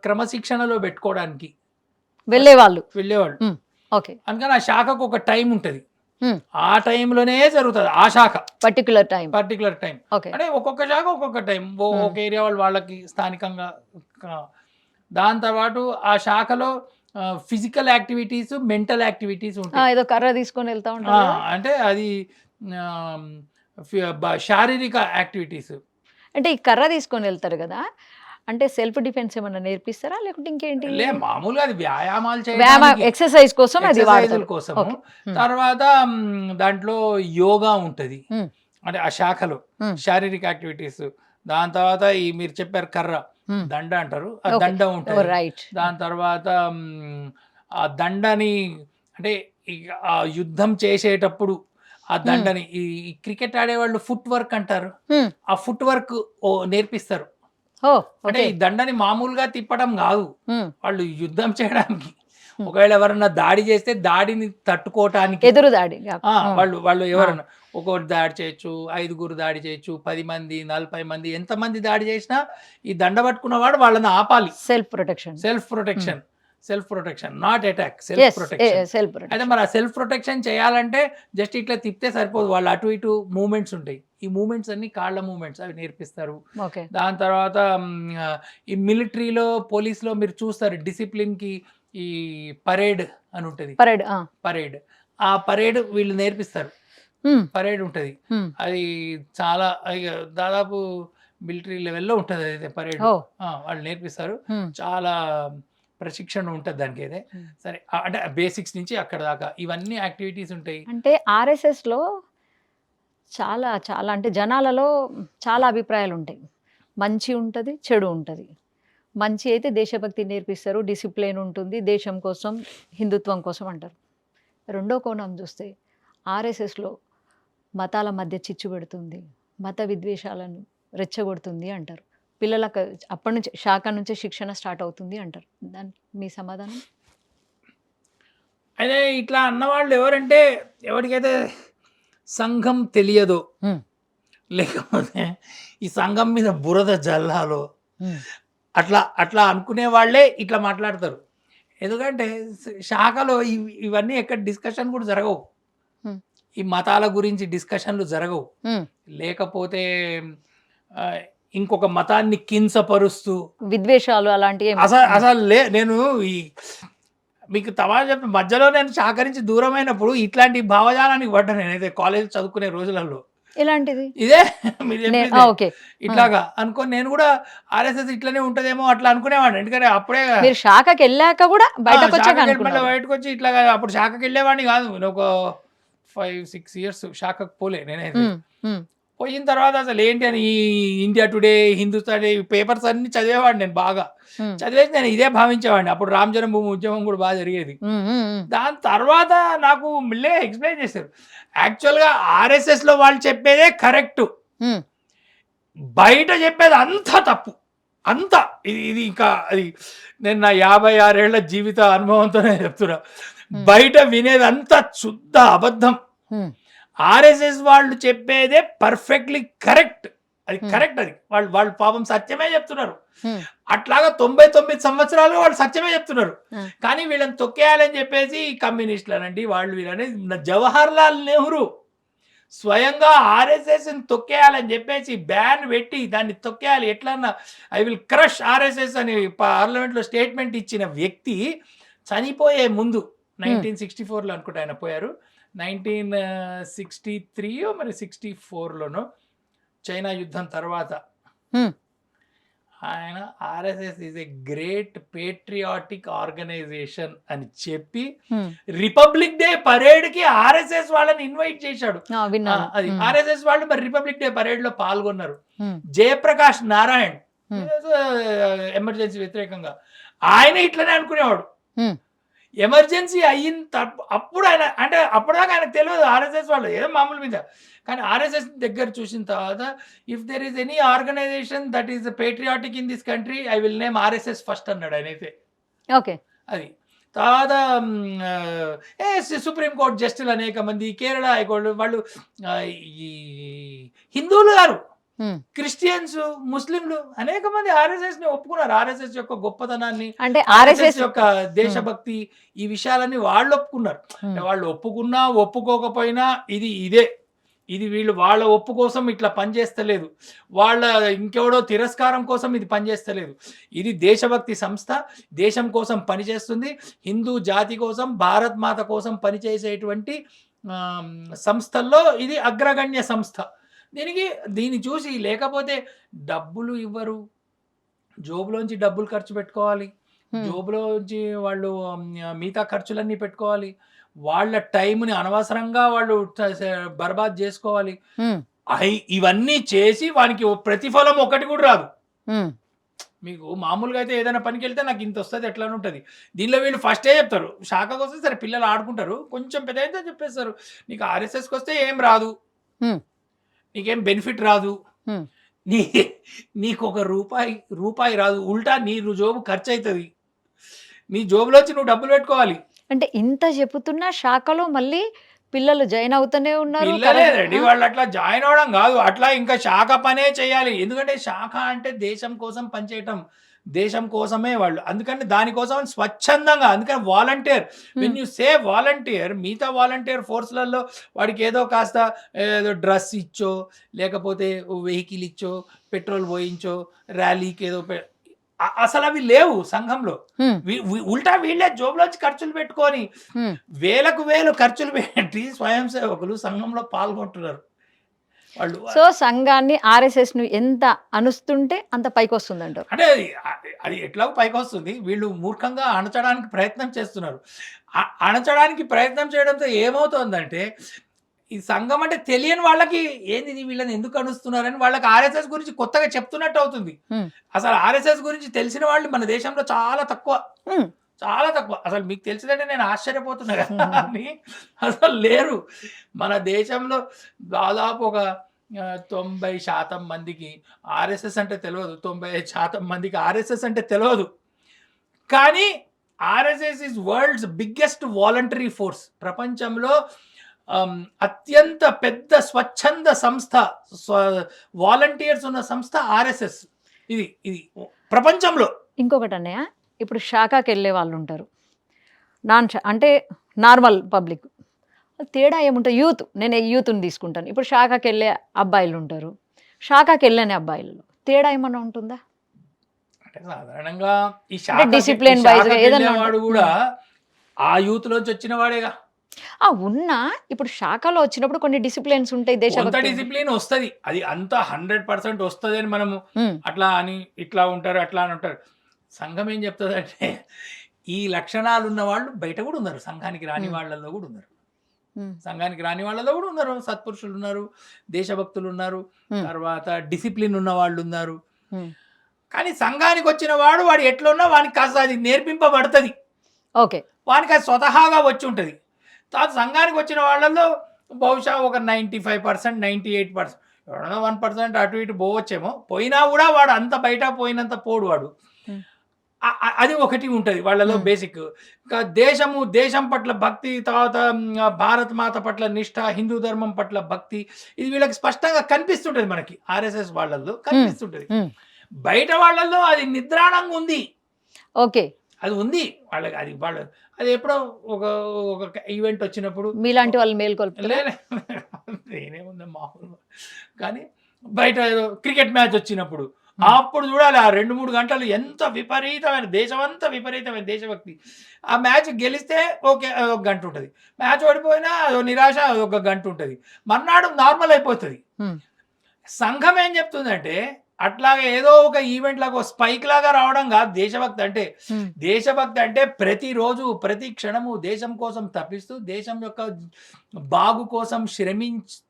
క్రమశిక్షణలో పెట్టుకోవడానికి వెళ్ళేవాళ్ళు. ఓకే. అందుకని ఆ శాఖకు ఒక టైం ఉంటది. ఆ టైంలోనే జరుగుతుంది ఆ శాఖ. Particular time. అంటే ఒక్కొక్క శాఖ ఒక్కొక్క టైం, ఒక ఏరియా వాళ్ళకి స్థానికంగా. దాని తర్వాత ఆ శాఖలో ఫిజికల్ యాక్టివిటీస్, మెంటల్ యాక్టివిటీస్ ఉంటాయి. ఏదో కర్ర తీసుకొని వెళ్తా ఉంటారు అంటే అది శారీరక యాక్టివిటీస్. అంటే ఈ కర్ర తీసుకొని వెళ్తారు కదా, అంటే సెల్ఫ్ డిఫెన్స్ ఏమన్నా నేర్పిస్తారా లేకుంటే ఇంకేంటి? మామూలుగా అది వ్యాయామాలు చేయడానికి, ఎక్సర్సైజ్ కోసం, కోసము. తర్వాత దాంట్లో యోగా ఉంటది, అంటే ఆ శాఖలో శారీరక యాక్టివిటీస్. దాని తర్వాత ఈ మీరు చెప్పారు కర్ర, దండ అంటారు, ఆ దండ ఉంటుంది. దాని తర్వాత ఆ దండని అంటే ఆ యుద్ధం చేసేటప్పుడు ఆ దండని, ఈ క్రికెట్ ఆడేవాళ్ళు ఫుట్ వర్క్ అంటారు, ఆ ఫుట్ వర్క్ నేర్పిస్తారు. అంటే ఈ దండని మామూలుగా తిప్పడం కాదు, వాళ్ళు యుద్ధం చేయడానికి. ఒకవేళ ఎవరన్నా దాడి చేస్తే దాడిని తట్టుకోవటానికి, ఎదురు దాడి వాళ్ళు ఎవరన్నా ఒక్కొక్కటి దాడి చేయొచ్చు, 5గురు దాడి చేయొచ్చు, 10 మంది 40 మంది, ఎంతమంది దాడి చేసినా ఈ దండ పట్టుకున్నవాడు వాళ్ళని ఆపాలి. Self protection. Self protection, not attack, self protection. Self అయితే మరి ఆ సెల్ఫ్ ప్రొటెక్షన్ చేయాలంటే జస్ట్ ఇట్లా తిప్పితే సరిపోదు, వాళ్ళు అటు ఇటు మూమెంట్స్ ఉంటాయి. ఈ మూమెంట్స్ అన్ని కాళ్ళ మూమెంట్స్ అవి నేర్పిస్తారు. ఓకే. దాని తర్వాత ఈ మిలిటరీలో పోలీస్లో మీరు చూస్తారు డిసిప్లిన్కి ఈ పరేడ్ అని ఉంటుంది. పరేడ్. పరేడ్, ఆ పరేడ్ వీళ్ళు నేర్పిస్తారు. పరేడ్ ఉంటుంది, అది చాలా దాదాపు మిలిటరీ లెవెల్లో ఉంటుంది అయితే పరేడ్. వాళ్ళు నేర్పిస్తారు, చాలా ప్రశిక్షణ ఉంటుంది దానికి అయితే. సరే, అంటే బేసిక్స్ నుంచి అక్కడ దాకా ఇవన్నీ యాక్టివిటీస్ ఉంటాయి. అంటే ఆర్ఎస్ఎస్లో చాలా చాలా అంటే జనాలలో చాలా అభిప్రాయాలు ఉంటాయి. మంచి ఉంటుంది, చెడు ఉంటుంది. మంచి అయితే దేశభక్తి నేర్పిస్తారు, డిసిప్లిన్ ఉంటుంది, దేశం కోసం, హిందుత్వం కోసం అంటారు. రెండో కోణం చూస్తే ఆర్ఎస్ఎస్లో మతాల మధ్య చిచ్చు పెడుతుంది, మత విద్వేషాలను రెచ్చగొడుతుంది అంటారు. పిల్లలకు అప్పటి నుంచి శాఖ నుంచే శిక్షణ స్టార్ట్ అవుతుంది అంటారు. దానికి మీ సమాధానం? అయితే ఇట్లా అన్నవాళ్ళు ఎవరంటే, ఎవరికైతే సంఘం తెలియదో, లేకపోతే ఈ సంఘం మీద బురద జల్లాలో అట్లా అనుకునే వాళ్ళే ఇట్లా మాట్లాడతారు. ఎందుకంటే శాఖలో ఇవన్నీ ఎక్కడ డిస్కషన్ కూడా జరగవు, ఈ మతాల గురించి డిస్కషన్లు జరగవు. లేకపోతే ఇంకొక మతాన్ని కించపరుస్తూ విద్వేషాలు అలాంటివి అసలు నేను ఈ మీకు తమాషా చెప్పి మధ్యలో నేను శాఖ నుంచి దూరమైనప్పుడు ఇట్లాంటి భావజాలానికి పడ్డా నేనైతే కాలేజ్ చదువుకునే రోజులలో. ఇలాంటిది ఇదే మీరు చెప్పింది ఓకే. ఇట్లాగా అనుకొని నేను కూడా ఆర్ఎస్ఎస్ ఇట్లనే ఉంటదేమో అట్లా అనుకునేవాడిని. ఎందుకంటే అప్పుడే మీరు శాఖకి వెళ్ళాక కూడా బయటకు బయటకు వచ్చి ఇట్లాగా అప్పుడు శాఖకి వెళ్ళేవాడిని కాదు. నేను ఒక 5-6 ఇయర్స్ శాఖకు పోలే నేనైతే. పోయిన తర్వాత అసలు ఏంటి అని ఈ ఇండియా టుడే, హిందుస్థాన్ పేపర్స్ అన్ని చదివేవాడిని నేను బాగా. చదివేసి నేను ఇదే భావించేవాడిని. అప్పుడు రామ్ జన్మభూమి ఉద్యమం కూడా బాగా జరిగేది. దాని తర్వాత నాకు మళ్ళీ ఎక్స్ప్లెయిన్ చేశారు, యాక్చువల్గా ఆర్ఎస్ఎస్లో వాళ్ళు చెప్పేదే కరెక్ట్, బయట చెప్పేది అంతా తప్పు, అంతా ఇది ఇంకా అది నేను నా 56 ఏళ్ల జీవిత అనుభవంతోనే చెప్తున్నా. బయట వినేది అంతా శుద్ధ అబద్ధం. ఆర్ఎస్ఎస్ వాళ్ళు చెప్పేదే పర్ఫెక్ట్లీ కరెక్ట్, అది కరెక్ట్, అది వాళ్ళు పాపం సత్యమే చెప్తున్నారు. అట్లాగా 99 సంవత్సరాలు వాళ్ళు సత్యమే చెప్తున్నారు. కానీ వీళ్ళని తొక్కేయాలని చెప్పేసి కమ్యూనిస్టులు అనండి, వాళ్ళు వీళ్ళని, జవహర్ లాల్ నెహ్రూ స్వయంగా ఆర్ఎస్ఎస్ని తొక్కేయాలని చెప్పేసి బ్యాన్ పెట్టి దాన్ని తొక్కేయాలి ఎట్లన్నా, ఐ విల్ క్రష్ ఆర్ఎస్ఎస్ అని పార్లమెంట్లో స్టేట్మెంట్ ఇచ్చిన వ్యక్తి చనిపోయే ముందు 1964లో అనుకుంటా ఆయన పోయారు. 1963 మరి 64లోనో చైనా యుద్ధం తర్వాత ఆయన RSS is a great patriotic organization అని చెప్పి రిపబ్లిక్ డే పరేడ్ కి ఆర్ఎస్ఎస్ వాళ్ళని ఇన్వైట్ చేశాడు. అది ఆర్ఎస్ఎస్ వాళ్ళు మరి రిపబ్లిక్ డే పరేడ్ లో పాల్గొన్నారు. జయప్రకాష్ నారాయణ్ ఎమర్జెన్సీ వ్యతిరేకంగా ఆయన ఇట్లనే అనుకునేవాడు. ఎమర్జెన్సీ అయిన అప్పుడు ఆయన, అంటే అప్పటిదాకా ఆయనకు తెలియదు ఆర్ఎస్ఎస్ వాళ్ళు ఏదో మామూలు మీద, కానీ ఆర్ఎస్ఎస్ దగ్గర చూసిన తర్వాత if there is any organization that is patriotic in this country I will name RSS first అన్నాడు ఆయన అయితే. ఓకే. అది తర్వాత సుప్రీంకోర్టు జస్టిస్ అనేక మంది, కేరళ హైకోర్టు వాళ్ళు, ఈ హిందువులు గారు, క్రిస్టియన్స్, ముస్లింలు అనేక మంది ఆర్ఎస్ఎస్ ని ఒప్పుకున్నారు. ఆర్ఎస్ఎస్ యొక్క గొప్పతనాన్ని, అంటే ఆర్ఎస్ఎస్ యొక్క దేశభక్తి, ఈ విషయాలన్నీ వాళ్ళు ఒప్పుకున్నారు. వాళ్ళు ఒప్పుకున్నా ఒప్పుకోకపోయినా ఇది వీళ్ళు వాళ్ళ ఒప్పు కోసం ఇట్లా పనిచేస్తలేదు, వాళ్ళ ఇంకెవడో తిరస్కారం కోసం ఇది పనిచేస్తలేదు. ఇది దేశభక్తి సంస్థ, దేశం కోసం పనిచేస్తుంది, హిందూ జాతి కోసం, భారత్ మాత కోసం పనిచేసేటువంటి సంస్థల్లో ఇది అగ్రగణ్య సంస్థ. దీన్ని చూసి, లేకపోతే డబ్బులు ఇవ్వరు, జోబులోంచి డబ్బులు ఖర్చు పెట్టుకోవాలి, జోబులోంచి వాళ్ళు మిగతా ఖర్చులన్నీ పెట్టుకోవాలి, వాళ్ళ టైంని అనవసరంగా వాళ్ళు బర్బాద్ చేసుకోవాలి. ఇవన్నీ చేసి వానికి ప్రతిఫలం ఒకటి కూడా రాదు. మీకు మామూలుగా అయితే ఏదైనా పనికి వెళ్తే నాకు ఇంత వస్తుంది ఎట్లా ఉంటుంది, దీనిలో వీళ్ళు ఫస్టే చెప్తారు. శాఖకు వస్తే సరే పిల్లలు ఆడుకుంటారు, కొంచెం పెద్ద అయితే చెప్పేస్తారు నీకు ఆర్ఎస్ఎస్కి వస్తే ఏం రాదు, నీకేం బెనిఫిట్ రాదు, నీకు ఒక రూపాయి రాదు, ఉల్టా నీ జోబు ఖర్చు అవుతుంది, నీ జోబులోంచి నువ్వు డబ్బులు పెట్టుకోవాలి. అంటే ఇంత చెబుతున్నా శాఖలో మళ్ళీ పిల్లలు జాయిన్ అవుతూనే ఉన్నారు. వాళ్ళు అట్లా జాయిన్ అవడం కాదు, అట్లా ఇంకా శాఖ పనే చేయాలి. ఎందుకంటే శాఖ అంటే దేశం కోసం పనిచేయటం, దేశం కోసమే వాళ్ళు. అందుకని దానికోసం స్వచ్ఛందంగా, అందుకని volunteer, when you say volunteer, మిగతా వాలంటీర్ ఫోర్స్‌లలో వాడికి ఏదో కాస్త ఏదో డ్రెస్ ఇచ్చో, లేకపోతే వెహికల్ ఇచ్చో, పెట్రోల్ పోయించో, ర్యాలీకి ఏదో అసలు అవి లేవు సంఘంలో. ఉల్టా వీళ్ళే జోబులోంచి ఖర్చులు పెట్టుకొని వేలకు వేలు ఖర్చులు పెట్టి స్వయం సేవకులు సంఘంలో పాల్గొంటున్నారు వాళ్ళు. సో సంఘాన్ని ఆర్ఎస్ఎస్ ను ఎంత అనుస్తుంటే అంత పైకి వస్తుంది అంటారు. అంటే అది ఎట్లాగో పైకి వస్తుంది. వీళ్ళు మూర్ఖంగా అణచడానికి ప్రయత్నం చేస్తున్నారు. అణచడానికి ప్రయత్నం చేయడంతో ఏమవుతుందంటే, ఈ సంఘం అంటే తెలియని వాళ్ళకి ఏంది వీళ్ళని ఎందుకు అనుస్తున్నారని వాళ్ళకి ఆర్ఎస్ఎస్ గురించి కొత్తగా చెప్తున్నట్టు అవుతుంది. అసలు ఆర్ఎస్ఎస్ గురించి తెలిసిన వాళ్ళు మన దేశంలో చాలా తక్కువ, చాలా తక్కువ. అసలు మీకు తెలిసిందంటే నేను ఆశ్చర్యపోతున్నా కదా అని. అసలు లేరు మన దేశంలో. దాదాపు ఒక 90% మందికి ఆర్ఎస్ఎస్ అంటే తెలియదు, 95% మందికి ఆర్ఎస్ఎస్ అంటే తెలియదు. కానీ RSS is world's biggest voluntary force. ప్రపంచంలో అత్యంత పెద్ద స్వచ్ఛంద సంస్థ, వాలంటీర్స్ ఉన్న సంస్థ ఆర్ఎస్ఎస్. ఇది ఇది ప్రపంచంలో. ఇంకొకటి అన్నయ్య, ఇప్పుడు శాఖకి వెళ్ళే వాళ్ళు ఉంటారు, అంటే నార్మల్ పబ్లిక్. తేడా ఏముంటుంది? యూత్, నేను యూత్ని తీసుకుంటాను. ఇప్పుడు శాఖకి వెళ్ళే అబ్బాయిలు ఉంటారు, శాఖకి వెళ్ళని అబ్బాయిలలో తేడా ఏమన్నా ఉంటుందా? అంటే సాధారణంగా ఈ డిసిప్లిన్ వైజ్ ఏదైనా వాడు కూడా ఆ యూత్ లోంచి వచ్చిన వాడేగా. ఉన్నా ఇప్పుడు శాఖలో వచ్చినప్పుడు కొన్ని డిసిప్లిన్స్ ఉంటాయి, దేశభక్తి డిసిప్లిన్ వస్తుంది. అది అంతా 100% వస్తుంది అని మనము అట్లా అని ఇట్లా ఉంటారు అట్లా అని ఉంటారు. సంఘం ఏం చెప్తుంది అంటే, ఈ లక్షణాలు ఉన్న వాళ్ళు బయట కూడా ఉన్నారు, సంఘానికి రాని వాళ్ళల్లో కూడా ఉన్నారు. సంఘానికి రాని వాళ్ళలో కూడా ఉన్నారు, సత్పురుషులు ఉన్నారు, దేశభక్తులు ఉన్నారు, తర్వాత డిసిప్లిన్ ఉన్న వాళ్ళు ఉన్నారు. కానీ సంఘానికి వచ్చిన వాడు ఎట్లున్నా వానికి కాస్త అది నేర్పింపబడుతుంది. ఓకే, వానికి అది స్వతహాగా వచ్చి ఉంటుంది. తర్వాత సంఘానికి వచ్చిన వాళ్ళల్లో బహుశా ఒక 95%, 98%, ఎవడన్నా 1% అటు ఇటు పోవచ్చేమో. పోయినా కూడా వాడు అంత బయట పోయినంత పోడు వాడు. అది ఒకటి ఉంటుంది వాళ్ళలో బేసిక్. ఇంకా దేశం పట్ల భక్తి, తర్వాత భారత మాత పట్ల నిష్ఠ, హిందూ ధర్మం పట్ల భక్తి, ఇది వీళ్ళకి స్పష్టంగా కనిపిస్తుంటది. మనకి ఆర్ఎస్ఎస్ వాళ్ళల్లో కనిపిస్తుంటది. బయట వాళ్ళల్లో అది నిద్రాణంగా ఉంది. ఓకే, అది ఉంది వాళ్ళకి. అది ఎప్పుడో ఒక ఈవెంట్ వచ్చినప్పుడు మీలాంటి వాళ్ళు మేల్కొల్పుతారు. నేనేముందా మామూలు. కానీ బయట ఏదో క్రికెట్ మ్యాచ్ వచ్చినప్పుడు అప్పుడు చూడాలి, ఆ 2-3 గంటలు ఎంత విపరీతమైన, దేశమంతా విపరీతమైన దేశభక్తి. ఆ మ్యాచ్ గెలిస్తే ఓకే, ఒక గంట ఉంటుంది. మ్యాచ్ ఓడిపోయినా అదో నిరాశ, ఒక గంట ఉంటుంది. మర్నాడు నార్మల్ అయిపోతుంది. సంఘం ఏం చెప్తుందంటే, అట్లాగే ఏదో ఒక ఈవెంట్ లాగా స్పైక్ లాగా రావడం కాదు దేశభక్తి అంటే. దేశభక్తి అంటే ప్రతిరోజు ప్రతి క్షణము దేశం కోసం తప్పిస్తూ, దేశం యొక్క బాగు కోసం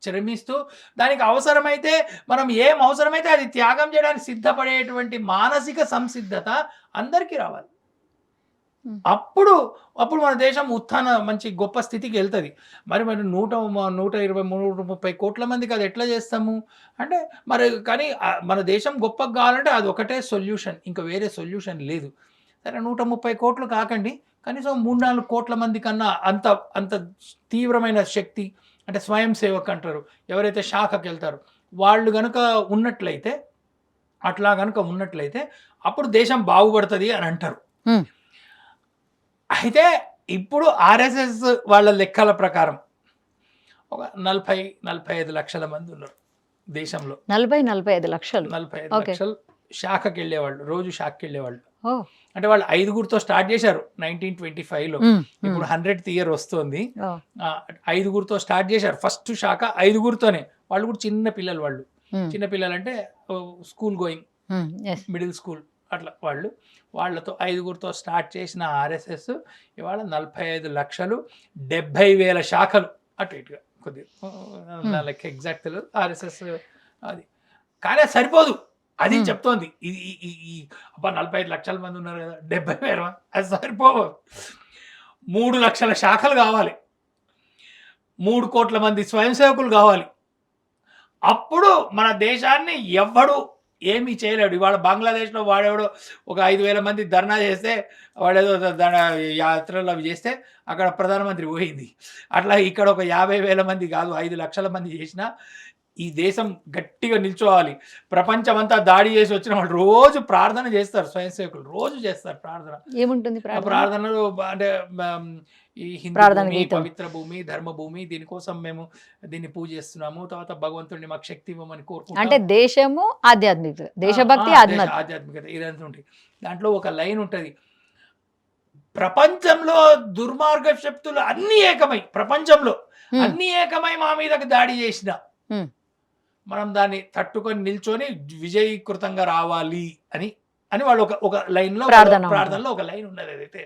శ్రమిస్తూ, దానికి అవసరమైతే మనం ఏం అవసరమైతే అది త్యాగం చేయడానికి సిద్ధపడేటువంటి మానసిక సంసిద్ధత అందరికీ రావాలి. అప్పుడు మన దేశం ఉత్థాన మంచి గొప్ప స్థితికి వెళ్తుంది. మరి 120-130 కోట్ల మందికి అది ఎట్లా చేస్తాము అంటే, మరి కానీ మన దేశం గొప్పగా కావాలంటే అది ఒకటే సొల్యూషన్, ఇంకా వేరే సొల్యూషన్ లేదు. సరే 130 కోట్లు కాకండి, కనీసం 3-4 కోట్ల మంది కన్నా అంత తీవ్రమైన శక్తి, అంటే స్వయం సేవక్ అంటారు ఎవరైతే శాఖకి వెళ్తారు, వాళ్ళు కనుక ఉన్నట్లయితే, అట్లా కనుక ఉన్నట్లయితే అప్పుడు దేశం బాగుపడుతుంది అని అంటారు. అయితే ఇప్పుడు ఆర్ఎస్ఎస్ వాళ్ళ లెక్కల ప్రకారం ఒక 40-45 లక్షల మంది ఉన్నారు దేశంలో. 40-45 లక్షలు 45 లక్షలు శాఖకి వెళ్ళేవాళ్ళు, రోజు శాఖకి వెళ్ళేవాళ్ళు. అంటే వాళ్ళు 5గురితో స్టార్ట్ చేశారు 1925లో. ఇప్పుడు 100th ఇయర్ వస్తుంది. 5గురితో స్టార్ట్ చేశారు ఫస్ట్ శాఖ. 5గురితోనే. వాళ్ళు కూడా చిన్న పిల్లలు. వాళ్ళు చిన్న పిల్లలు అంటే స్కూల్ గోయింగ్, మిడిల్ స్కూల్ అట్లా. వాళ్ళతో 5గురితో స్టార్ట్ చేసిన ఆర్ఎస్ఎస్ ఇవాళ 45 లక్షలు, 70,000 శాఖలు, అటు ఇటుగా కొద్దిగా లెక్క ఎగ్జాక్ట్ తెలియదు ఆర్ఎస్ఎస్ అది. కానీ అది సరిపోదు, అది చెప్తోంది. ఈ 45 లక్షల మంది ఉన్నారు కదా, 70,000 అది సరిపోవు. 3 లక్షల శాఖలు కావాలి, 3 కోట్ల మంది స్వయం సేవకులు కావాలి. అప్పుడు మన దేశాన్ని ఎవ్వడు ఏమీ చేయలేడు. ఇవాళ బంగ్లాదేశ్లో వాడేవాడు ఒక 5,000 మంది ధర్నా చేస్తే, వాడేదో యాత్రలు అవి చేస్తే అక్కడ ప్రధానమంత్రి పోయింది. అట్లా ఇక్కడ ఒక 50,000 మంది కాదు, 5 లక్షల మంది చేసినా ఈ దేశం గట్టిగా నిల్చోవాలి, ప్రపంచమంతా దాడి చేసి వచ్చిన వాళ్ళు రోజు ప్రార్థన చేస్తారు, స్వయం సేవకులు రోజు చేస్తారు ప్రార్థన. ఏముంటుంది ఆ ప్రార్థన? ప్రార్థనలు అంటే ఈ హిందూ ప్రార్థన భూమి, గీతం. పవిత్ర భూమి, ధర్మభూమి, దీనికోసం మేము దీన్ని పూజిస్తున్నాము, తర్వాత భగవంతుడిని మాకు శక్తి ఇవ్వమని అంటే కోరుకుంటాం. దేశము ఆధ్యాత్మికత, దేశభక్తి, దేశ ఆధ్యాత్మికత ఇదంతా ఉంటుంది. దాంట్లో ఒక లైన్ ఉంటది, ప్రపంచంలో దుర్మార్గ శక్తులు అన్ని ఏకమై, ప్రపంచంలో హ్మ్. అన్ని ఏకమై మా మీదకి దాడి చేసిన హ్మ్. మనం దాన్ని తట్టుకొని నిల్చొని విజయీకృతంగా రావాలి అని అని వాళ్ళు ఒక లైన్లో ప్రార్థన ఉంటుంది. ప్రార్థనలో ఒక లైన్ ఉన్నది. అదైతే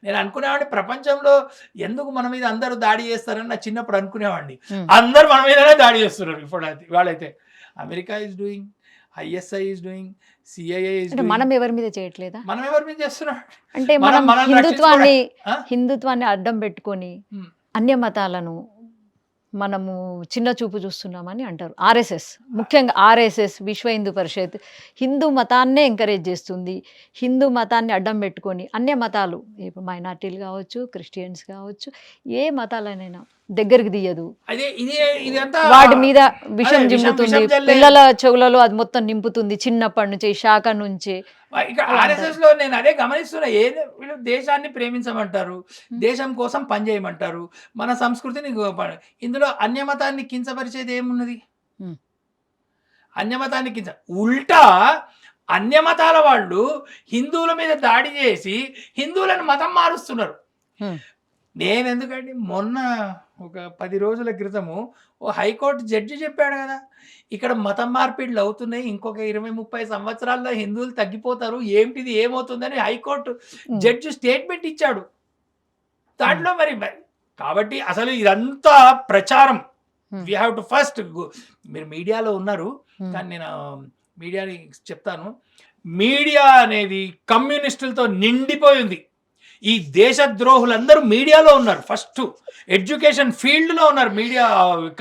నేను అనుకునేవాడిని, ప్రపంచంలో ఎందుకు మన మీద అందరూ దాడి చేస్తారని నా చిన్నప్పుడు అనుకునేవాడిని. హ్మ్. అందరు మన మీదనే దాడి చేస్తున్నారు ఇప్పుడు. వాళ్ళైతే America is doing, ISI is doing, CIA is అంటే డూయింగ్. మనం ఎవరి మీద చేయట్లేదా? మనం ఎవరి మీద చేస్తున్నాం? అంటే మనం మనం మనల్ని హిందుత్వాన్ని రక్షించుకోవడం. ఆ? హిందుత్వాన్ని అడ్డం పెట్టుకొని ఉమ్. అన్య మతాలను మనము చిన్న చూపు చూస్తున్నామని అంటారు. ఆర్ఎస్ఎస్, ముఖ్యంగా ఆర్ఎస్ఎస్, విశ్వ హిందూ పరిషత్ హిందూ మతాన్నే ఎంకరేజ్ చేస్తుంది. హిందూ మతాన్ని అడ్డం పెట్టుకొని అన్య మతాలు, ఇప్పుడు మైనార్టీలు కావచ్చు, క్రిస్టియన్స్ కావచ్చు, ఏ మతాలనైనా దగ్గరికి తీయదు. అదే ఇదంతా వాటి మీద విషం అదే జిమ్ముతుంది, విషం జల్లే. పిల్లల చెవులలో అది మొత్తం నింపుతుంది చిన్నప్పటి నుంచి, శాఖ నుంచి. ఇక అలా ఆర్ఎస్ఎస్ లో నేను అదే గమనిస్తున్నా, వీళ్ళు దేశాన్ని ప్రేమించమంటారు, దేశం కోసం పనిచేయమంటారు, మన సంస్కృతిని ఇందులో అన్యమతాన్ని కించపరిచేది ఏమున్నది? ఉమ్. అన్యమతాన్ని ఉల్టా అన్యమతాల వాళ్ళు హిందువుల మీద దాడి చేసి హిందువులను మతం మారుస్తున్నారు. ఉమ్. నేను ఎందుకండి, మొన్న ఒక 10 రోజుల క్రితము ఓ హైకోర్టు జడ్జి చెప్పాడు కదా, ఇక్కడ మతం మార్పిడులు అవుతున్నాయి, ఇంకొక 20-30 సంవత్సరాల్లో హిందువులు తగ్గిపోతారు, ఏమిటిది ఏమవుతుందని హైకోర్టు జడ్జి స్టేట్మెంట్ ఇచ్చాడు. దాంట్లో మరి కాబట్టి అసలు ఇదంతా ప్రచారం. వీ హ్యావ్ టు ఫస్ట్, మీరు మీడియాలో ఉన్నారు కానీ నేను మీడియాని చెప్తాను, మీడియా అనేది కమ్యూనిస్టులతో నిండిపోయింది. ఈ దేశద్రోహులందరూ మీడియాలో ఉన్నారు. ఫస్ట్ ఎడ్యుకేషన్ ఫీల్డ్లో ఉన్నారు మీడియా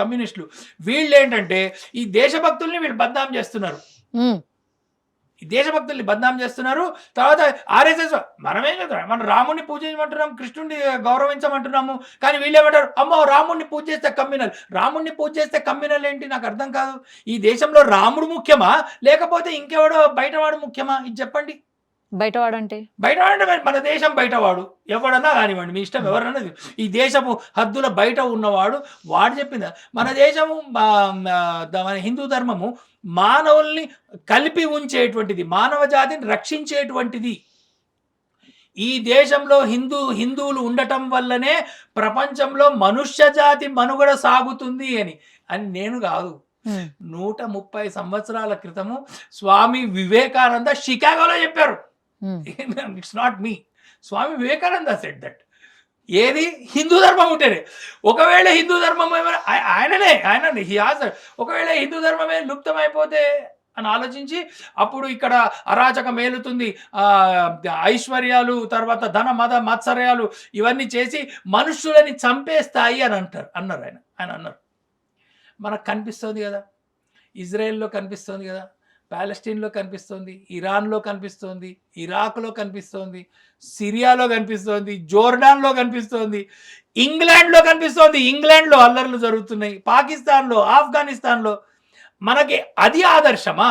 కమ్యూనిస్టులు. వీళ్ళు ఏంటంటే ఈ దేశభక్తుల్ని వీళ్ళు బద్నాం చేస్తున్నారు, ఈ దేశభక్తుల్ని బద్నాం చేస్తున్నారు. తర్వాత ఆర్ఎస్ఎస్ మనమేం చేస్తున్నాం, మనం రాముడిని పూజించమంటున్నాం, కృష్ణుడిని గౌరవించమంటున్నాము, కానీ వీళ్ళేమంటారు, అమ్మో రాముడిని పూజ చేస్తే కమ్యూనల్. రాముడిని పూజ చేస్తే కమ్యూనల్ ఏంటి నాకు అర్థం కాదు. ఈ దేశంలో రాముడు ముఖ్యమా లేకపోతే ఇంకెవడో బయటవాడు ముఖ్యమా? ఇది చెప్పండి. బయటవాడంటే బయటవాడు మన దేశం బయటవాడు ఎవడన్నా కానివ్వండి, మీ ఇష్టం ఎవరన్నా. ఈ దేశము హద్దుల బయట ఉన్నవాడు వాడు చెప్పింది. మన దేశము మన హిందూ ధర్మము మానవుల్ని కలిపి ఉంచేటువంటిది, మానవ జాతిని రక్షించేటువంటిది. ఈ దేశంలో హిందువులు ఉండటం వల్లనే ప్రపంచంలో మనుష్య జాతి మనుగడ సాగుతుంది అని నేను కాదు. 130 సంవత్సరాల క్రితము స్వామి వివేకానంద షికాగోలో చెప్పారు. It's not me, Swami Vivekananda said that. ఏది? హిందూ ధర్మం ఉంటేనే. ఒకవేళ హిందూ ధర్మం ఆయననే హీ ఆన్సర్డ్, ఒకవేళ హిందూ ధర్మమే లుప్తమైపోతే అని ఆలోచించి అప్పుడు ఇక్కడ అరాచకం మేలుతుంది, ఐశ్వర్యాలు, తర్వాత ధన మద మత్సర్యాలు ఇవన్నీ చేసి మనుషులని చంపేస్తాయి అని అన్నారు ఆయన అన్నారు. మనకు కనిపిస్తుంది కదా, ఇజ్రాయెల్లో కనిపిస్తుంది కదా, ప్యాలెస్టీన్లో కనిపిస్తుంది, ఇరాన్లో కనిపిస్తుంది, ఇరాక్లో కనిపిస్తుంది, సిరియాలో కనిపిస్తుంది, జోర్డాన్లో కనిపిస్తుంది, ఇంగ్లాండ్లో కనిపిస్తుంది. ఇంగ్లాండ్లో అల్లర్లు జరుగుతున్నాయి, పాకిస్తాన్లో, ఆఫ్ఘనిస్తాన్లో. మనకి అది ఆదర్శమా?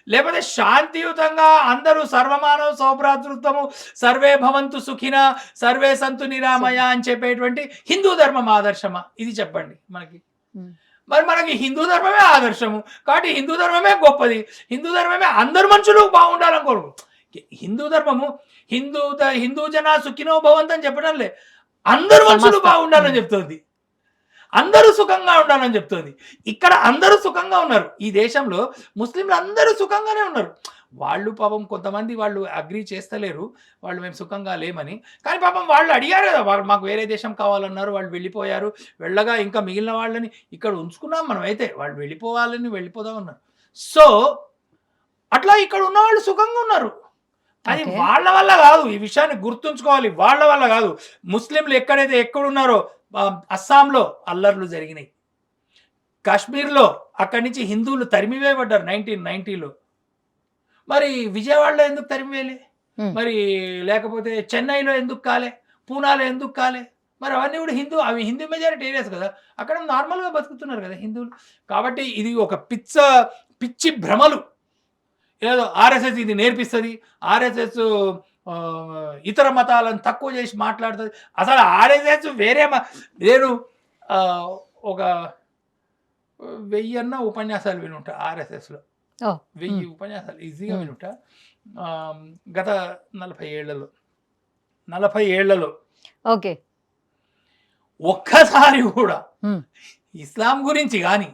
లేకపోతే శాంతియుతంగా అందరూ సర్వమానవ సౌభ్రాతృత్వము, సర్వే భవంతు సుఖిన, సర్వే సంతు నిరామయ అని చెప్పేటువంటి హిందూ ధర్మం ఆదర్శమా? ఇది చెప్పండి మనకి. మరి మనకి హిందూ ధర్మమే ఆదర్శము కాబట్టి హిందూ ధర్మమే గొప్పది, హిందూ ధర్మమే అందరు మనుషులు బాగుండాలని కోరు. హిందూ ధర్మము హిందూ జన సుఖినో భవంతు అని చెప్పడం లే, అందరు మనుషులు బాగుండాలని చెప్తుంది, అందరూ సుఖంగా ఉండాలని చెప్తుంది. ఇక్కడ అందరూ సుఖంగా ఉన్నారు. ఈ దేశంలో ముస్లింలు అందరూ సుఖంగానే ఉన్నారు. వాళ్ళు పాపం కొంతమంది వాళ్ళు అగ్రీ చేస్తలేరు, వాళ్ళు మేము సుఖంగా లేమని. కానీ పాపం వాళ్ళు అడిగారు కదా, వాళ్ళు మాకు వేరే దేశం కావాలన్నారు, వాళ్ళు వెళ్ళిపోయారు. వెళ్ళగా ఇంకా మిగిలిన వాళ్ళని ఇక్కడ ఉంచుకున్నాం మనం. అయితే వాళ్ళు వెళ్ళిపోదాం అన్నారు. సో అట్లా ఇక్కడ ఉన్న వాళ్ళు సుఖంగా ఉన్నారు. అది వాళ్ళ వల్ల కాదు, ఈ విషయాన్ని గుర్తుంచుకోవాలి. వాళ్ళ వల్ల కాదు. ముస్లింలు ఎక్కడున్నారో, అస్సాంలో అల్లర్లు జరిగినాయి, కాశ్మీర్లో అక్కడి నుంచి హిందువులు తరిమివేయబడ్డారు 1990లో. మరి విజయవాడలో ఎందుకు తరిమివేయలే? మరి లేకపోతే చెన్నైలో ఎందుకు కాలే? పూనాలో ఎందుకు కాలే? మరి అవన్నీ కూడా అవి హిందూ మెజారిటీ ఏరియాస్ కదా, అక్కడ నార్మల్గా బతుకుతున్నారు కదా హిందువులు. కాబట్టి ఇది ఒక పిచ్చి భ్రమలు. ఏదో ఆర్ఎస్ఎస్ ఇది నేర్పిస్తుంది, ఆర్ఎస్ఎస్ ఇతర మతాలను తక్కువ చేసి మాట్లాడుతుంది. అసలు ఆర్ఎస్ఎస్ నేను ఒక 1000 ఉపన్యాసాలు వినుంటా ఆర్ఎస్ఎస్లో. 1000 ఉపన్యాసాలు ఈజీగా వినుంటా గత 40 ఏళ్లలో. ఓకే. ఒక్కసారి కూడా ఇస్లాం గురించి కానీ,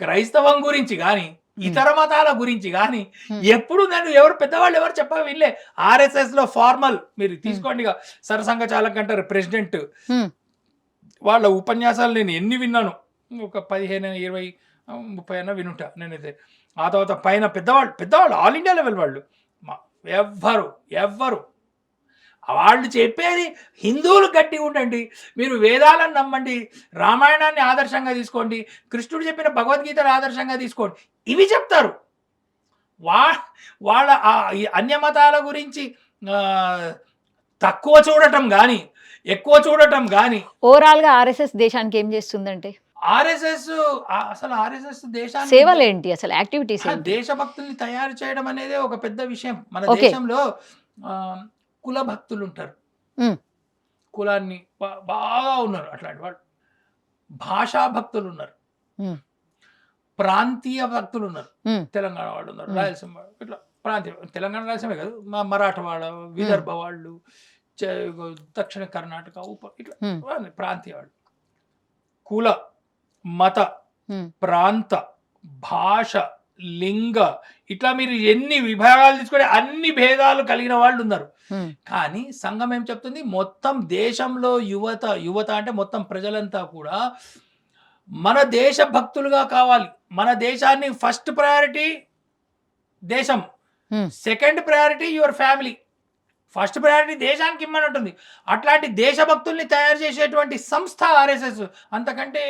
క్రైస్తవం గురించి కానీ, ఇతర మతాల గురించి కానీ ఎప్పుడు నన్ను పెద్దవాళ్ళు ఎవరు చెప్పక వినలే. ఆర్ఎస్ఎస్ లో ఫార్మల్ మీరు తీసుకోండి, సరసంఘ చాలక్ అంటారు ప్రెసిడెంట్, వాళ్ళ ఉపన్యాసాలు నేను ఎన్ని విన్నాను, ఒక 15, 20, 30 అన్న వినుంటా నేనైతే. ఆ తర్వాత పైన పెద్దవాళ్ళు ఆల్ ఇండియా లెవెల్ వాళ్ళు ఎవ్వరు వాళ్ళు చెప్పేది హిందువులు గట్టిగా ఉండండి, మీరు వేదాలను నమ్మండి, రామాయణాన్ని ఆదర్శంగా తీసుకోండి, కృష్ణుడు చెప్పిన భగవద్గీతను ఆదర్శంగా తీసుకోండి, ఇవి చెప్తారు. వాళ్ళ అన్యమతాల గురించి తక్కువ చూడటం కానీ ఎక్కువ చూడటం కానీ. ఓవరాల్గా ఆర్ఎస్ఎస్ దేశానికి ఏం చేస్తుందంటే, అసలు ఆర్ఎస్ఎస్ దేశానికి సేవలు ఏంటి, అసలు యాక్టివిటీస్, దేశభక్తుల్ని తయారు చేయడం అనేది ఒక పెద్ద విషయం. మన దేశంలో కుల భక్తులు ఉంటారు, కులాన్ని బాగా ఉన్నారు అట్లాంటి వాళ్ళు. భాషా భక్తులు ఉన్నారు, ప్రాంతీయ భక్తులు ఉన్నారు, తెలంగాణ వాళ్ళు ఉన్నారు, రాయలసీమ వాళ్ళు, ఇట్లా ప్రాంతీయ, తెలంగాణ రాయలసీమ కాదు, మరాఠవాడ, విదర్భ వాళ్ళు, దక్షిణ కర్ణాటక ఇట్లా ప్రాంతీయ వాళ్ళు. కుల, మత, ప్రాంత, భాష, లింగ, ఇట్లా మీరు ఎన్ని విభాగాలు తీసుకుంటే అన్ని భేదాలు కలిగిన వాళ్ళు ఉన్నారు. కానీ సంఘం ఏం చెప్తుంది, మొత్తం దేశంలో యువత అంటే మొత్తం ప్రజలంతా కూడా మన దేశ భక్తులుగా కావాలి. మన దేశాన్ని ఫస్ట్ ప్రయారిటీ దేశం, second priority your family, first priority దేశానికి ఇమ్మని ఉంటుంది. అట్లాంటి దేశభక్తుల్ని తయారు చేసేటువంటి సంస్థ ఆర్ఎస్ఎస్. అంతకంటే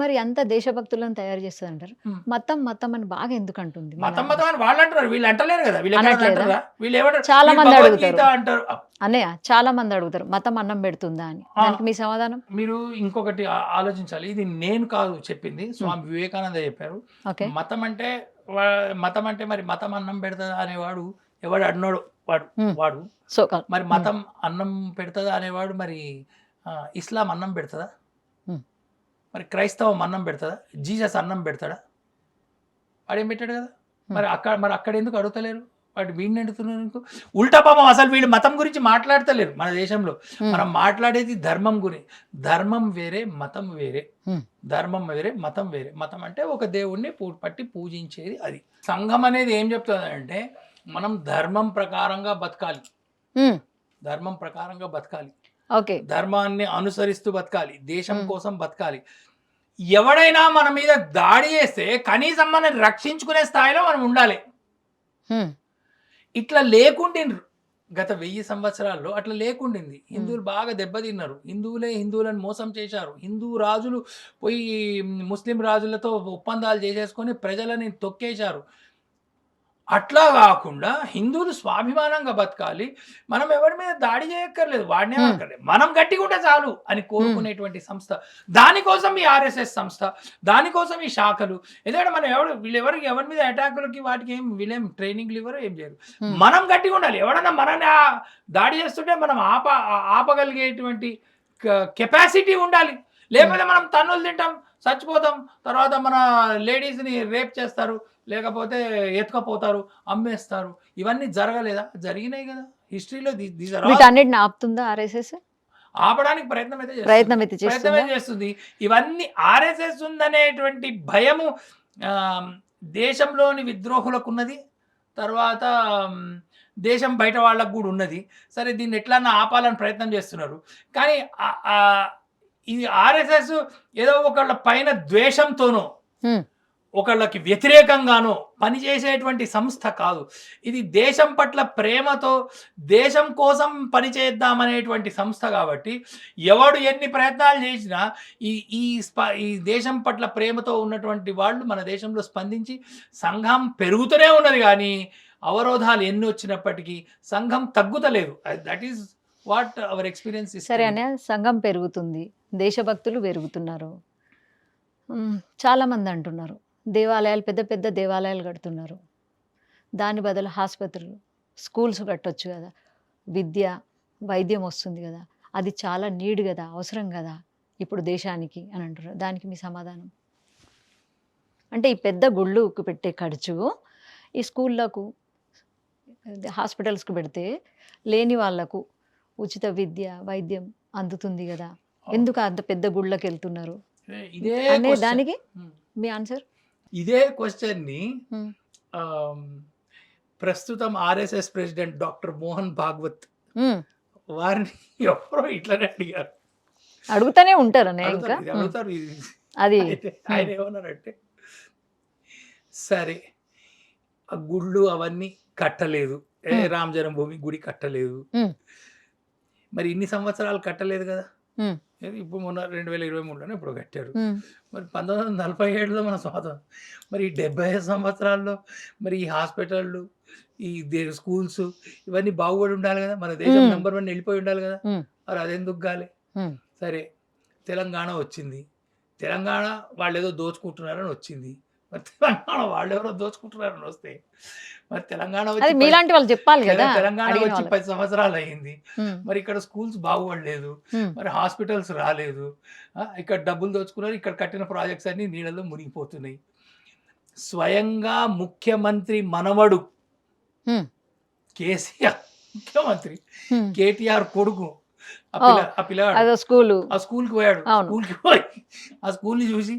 మరి అంత దేశభక్తులను తయారు చేస్తుంది అంటారు. మతం అని బాగా ఎందుకు అంటుంది? మతం అని వాళ్ళు అంటున్నారు, వీళ్ళు అంటలేరు కదా. వీళ్ళు ఏమంటారు, చాలా మంది అడుగుతారు అంటారు అన్నయ్య, చాలా మంది అడుగుతారు మతం అన్నం పెడుతుందా అని. దానికి మీ సమాధానం? మీరు ఇంకొకటి ఆలోచించాలి, ఇది నేను కాదు చెప్పింది, స్వామి వివేకానంద చెప్పారు. మతం అంటే మరి మతం అన్నం పెడతా అనేవాడు ఎవడు అన్నాడు, వాడు మరి మతం అన్నం పెడుతుందా అనేవాడు, మరి ఇస్లాం అన్నం పెడుతుందా, మరి క్రైస్తవం అన్నం పెడుతుందా, జీసస్ అన్నం పెడతాడా? వాడేం పెట్టాడు కదా. మరి అక్కడ ఎందుకు అడుగుతలేరు? వాటి వీడిని అడుగుతున్నారు. ఉల్టా పాపం అసలు వీళ్ళు మతం గురించి మాట్లాడతలేరు. మన దేశంలో మనం మాట్లాడేది ధర్మం గురించి. ధర్మం వేరే, మతం వేరే. ధర్మం వేరే, మతం వేరే. మతం అంటే ఒక దేవుణ్ణి పట్టి పూజించేది. అది సంఘం అనేది ఏం చెప్తుందంటే, మనం ధర్మం ప్రకారంగా బతకాలి, ధర్మం ప్రకారంగా బతకాలి, ధర్మాన్ని అనుసరిస్తూ బతకాలి, దేశం కోసం బతకాలి. ఎవడైనా మన మీద దాడి చేస్తే కనీసం మనం రక్షించుకునే స్థాయిలో మనం ఉండాలి. ఇట్లా లేకుండిండ్రు గత 1000 సంవత్సరాల్లో, అట్లా లేకుండింది. హిందువులు బాగా దెబ్బతిన్నారు, హిందువులను మోసం చేశారు. హిందూ రాజులు పోయి ముస్లిం రాజులతో ఒప్పందాలు చేసేసుకొని ప్రజలని తొక్కేశారు. అట్లా కాకుండా హిందువులు స్వాభిమానంగా బతకాలి, మనం ఎవరి మీద దాడి చేయక్కర్లేదు, వాడినే అక్కర్లేదు, మనం గట్టిగా ఉంటే చాలు అని కోరుకునేటువంటి సంస్థ. దానికోసం ఈ ఆర్ఎస్ఎస్ సంస్థ, దానికోసం ఈ శాఖలు. ఎందుకంటే మనం ఎవరి మీద అటాకులకి వాటికి వీళ్ళేం ట్రైనింగ్లు ఇవ్వరు, ఏం చేయరు. మనం గట్టిగా ఉండాలి. ఎవడన్నా మనని దాడి చేస్తుంటే మనం ఆపగలిగేటువంటి కెపాసిటీ ఉండాలి. లేకపోతే మనం తన్నులు తింటాం, చచ్చిపోతాం, తర్వాత మన లేడీస్ని రేప్ చేస్తారు, లేకపోతే ఎత్తుకపోతారు, అమ్మేస్తారు. ఇవన్నీ జరగలేదా? జరిగినాయి కదా హిస్టరీలో. వీటన్నిటిని ఆపుతుందా ఆర్ఎస్ఎస్? ఆపడానికి ప్రయత్నం చేస్తుంది. ఇవన్నీ ఆర్ఎస్ఎస్ ఉందనేటువంటి భయము దేశంలోని విద్రోహులకు ఉన్నది, తర్వాత దేశం బయట వాళ్ళకు కూడా ఉన్నది. సరే, దీన్ని ఎట్లన్నా ఆపాలని ప్రయత్నం చేస్తున్నారు. కానీ ఇది ఆర్ఎస్ఎస్ ఏదో ఒకళ్ళ పైన ద్వేషంతోనో ఒకళ్ళకి వ్యతిరేకంగానో పనిచేసేటువంటి సంస్థ కాదు. ఇది దేశం పట్ల ప్రేమతో, దేశం కోసం పనిచేద్దామనేటువంటి సంస్థ. కాబట్టి ఎవడు ఎన్ని ప్రయత్నాలు చేసినా ఈ దేశం పట్ల ప్రేమతో ఉన్నటువంటి వాళ్ళు మన దేశంలో స్పందించి సంఘం పెరుగుతూనే ఉన్నది. కానీ అవరోధాలు ఎన్ని వచ్చినప్పటికీ సంఘం తగ్గుతలేదు. That is what our experience is. సరే అనే సంఘం పెరుగుతుంది, దేశభక్తులు పెరుగుతున్నారు. చాలామంది అంటున్నారు దేవాలయాలు, పెద్ద పెద్ద దేవాలయాలు కడుతున్నారు, దాని బదులు ఆసుపత్రులు, స్కూల్స్ కట్టొచ్చు కదా, విద్య వైద్యం వస్తుంది కదా, అది చాలా నీడ్ కదా, అవసరం కదా ఇప్పుడు దేశానికి అని అంటున్నారు. దానికి మీ సమాధానం? అంటే ఈ పెద్ద గుళ్ళుకు పెట్టే ఖర్చు ఈ స్కూళ్ళకు హాస్పిటల్స్కి పెడితే లేని వాళ్ళకు ఉచిత విద్య వైద్యం అందుతుంది కదా, ఎందుకు అంత పెద్ద గుళ్ళకి వెళ్తున్నారు ఇదే అనే దానికి మీ ఆన్సర్? ఇదే క్వశ్చన్ని ప్రస్తుతం RSS president doctor Mohan Bhagwat వారిని ఎవరో ఇట్లనే అడిగారు. అడుగుతానే ఉంటారనే ఇంకా అడుగుతారు. అది ఆయన ఏమన్నారంటే, సరే ఆ గుళ్ళు అవన్నీ కట్టలేదు, రామ జన్మభూమి గుడి కట్టలేదు, మరి ఇన్ని సంవత్సరాలు కట్టలేదు కదా, ఇప్పుడు మొన్న 2023లోనే ఇప్పుడు కట్టారు. మరి 1947లో మన స్వాతంత్రం, మరి 75 సంవత్సరాల్లో మరి ఈ హాస్పిటళ్ళు, ఈ స్కూల్స్ ఇవన్నీ బాగుపడి ఉండాలి కదా, మన దేశం నెంబర్ 1 వెళ్ళిపోయి ఉండాలి కదా, మరి అదెందుకు గాలి? సరే తెలంగాణ వచ్చింది, తెలంగాణ వాళ్ళు ఏదో దోచుకుంటున్నారని వచ్చింది, మరి తెలంగాణ వాళ్ళు ఎవరో దోచుకుంటున్నారని వస్తే మరి తెలంగాణ వచ్చి మీలాంటి వాళ్ళు చెప్పాలి కదా, తెలంగాణ వచ్చి 10 సంవత్సరాలు అయింది, మరి ఇక్కడ స్కూల్స్ బాగుపడలేదు, మరి హాస్పిటల్స్ రాలేదు, ఇక్కడ డబ్బులు దోచుకున్నారు, ఇక్కడ కట్టిన ప్రాజెక్ట్స్ అన్ని నీళ్ళలో మునిగిపోతున్నాయి. స్వయంగా ముఖ్యమంత్రి మనవడు కేసీఆర్, ముఖ్యమంత్రి కేటీఆర్ కొడుకు, ఆ పిల్లగాడు ఆ స్కూల్కి పోయాడు. స్కూల్కి పోయి ఆ స్కూల్ని చూసి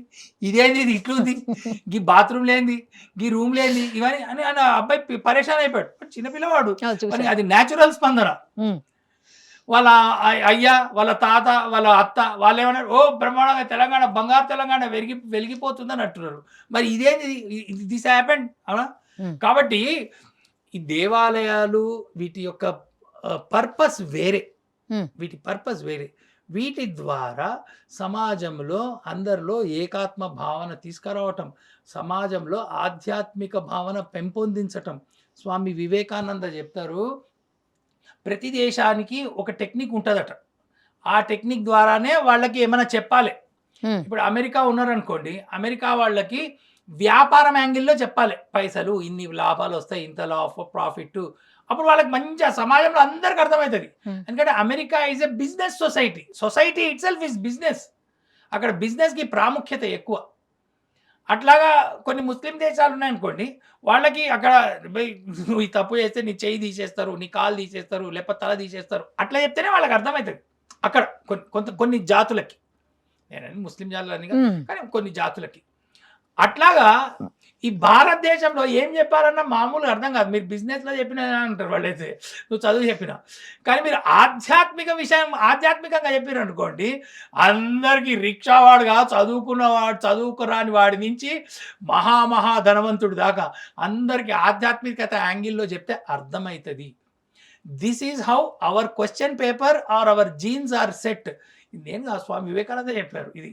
ఇదేంది, ఇది ఇట్లుంది, గీ బాత్రూమ్ లేనిది, గీ రూమ్ లేనిది, ఇవన్నీ అని ఆ అబ్బాయి పరేషాన్ అయిపోయాడు. చిన్నపిల్లవాడు, అది న్యాచురల్ స్పందన. వాళ్ళ అయ్య, వాళ్ళ తాత, వాళ్ళ అత్త వాళ్ళు ఏమన్నారు, ఓ బ్రహ్మాండంగా తెలంగాణ బంగారు తెలంగాణ వెలిగిపోతుందని అంటున్నారు. మరి ఇదేంది, దిస్ హ్యాపెండ్ అవునా? కాబట్టి ఈ దేవాలయాలు వీటి యొక్క పర్పస్ వేరే, వీటి పర్పస్ వేరే. వీటి ద్వారా సమాజంలో అందరిలో ఏకాత్మ భావన తీసుకురావటం, సమాజంలో ఆధ్యాత్మిక భావన పెంపొందించటం. స్వామి వివేకానంద చెప్తారు, ప్రతి దేశానికి ఒక టెక్నిక్ ఉంటుందట, ఆ టెక్నిక్ ద్వారానే వాళ్ళకి ఏమైనా చెప్పాలి. ఇప్పుడు అమెరికా ఉన్నారనుకోండి, అమెరికా వాళ్ళకి వ్యాపారం యాంగిల్లో చెప్పాలి, పైసలు ఇన్ని లాభాలు వస్తాయి, ఇంత ప్రాఫిట్, అప్పుడు వాళ్ళకి మంచిగా సమాజంలో అందరికి అర్థమవుతుంది. ఎందుకంటే America is a business society, society it self is business, అక్కడ బిజినెస్కి ప్రాముఖ్యత ఎక్కువ. అట్లాగా కొన్ని ముస్లిం దేశాలు ఉన్నాయనుకోండి, వాళ్ళకి అక్కడ నువ్వు ఈ తప్పు చేస్తే నీ చెయ్యి తీసేస్తారు, నీ కాలు తీసేస్తారు, లేకపోతే తల తీసేస్తారు, అట్లా చెప్తేనే వాళ్ళకి అర్థమవుతుంది. అక్కడ కొన్ని జాతులకి, నేను ముస్లిం జాతులని కానీ కొన్ని జాతులకి అట్లాగా. ఈ భారతదేశంలో ఏం చెప్పారన్నా మామూలుగా అర్థం కాదు. మీరు బిజినెస్లో చెప్పినా అంటారు వాళ్ళైతే, నువ్వు చదువు చెప్పినా, కానీ మీరు ఆధ్యాత్మిక విషయం ఆధ్యాత్మికంగా చెప్పారు అనుకోండి, అందరికీ రిక్షావాడుగా చదువుకున్నవాడు, చదువుకురాని వాడి నుంచి మహా ధనవంతుడు దాకా అందరికీ ఆధ్యాత్మికత యాంగిల్లో చెప్తే అర్థమవుతుంది. This is how our question paper are our genes are set. నేను స్వామి వివేకానంద చెప్పారు, ఇది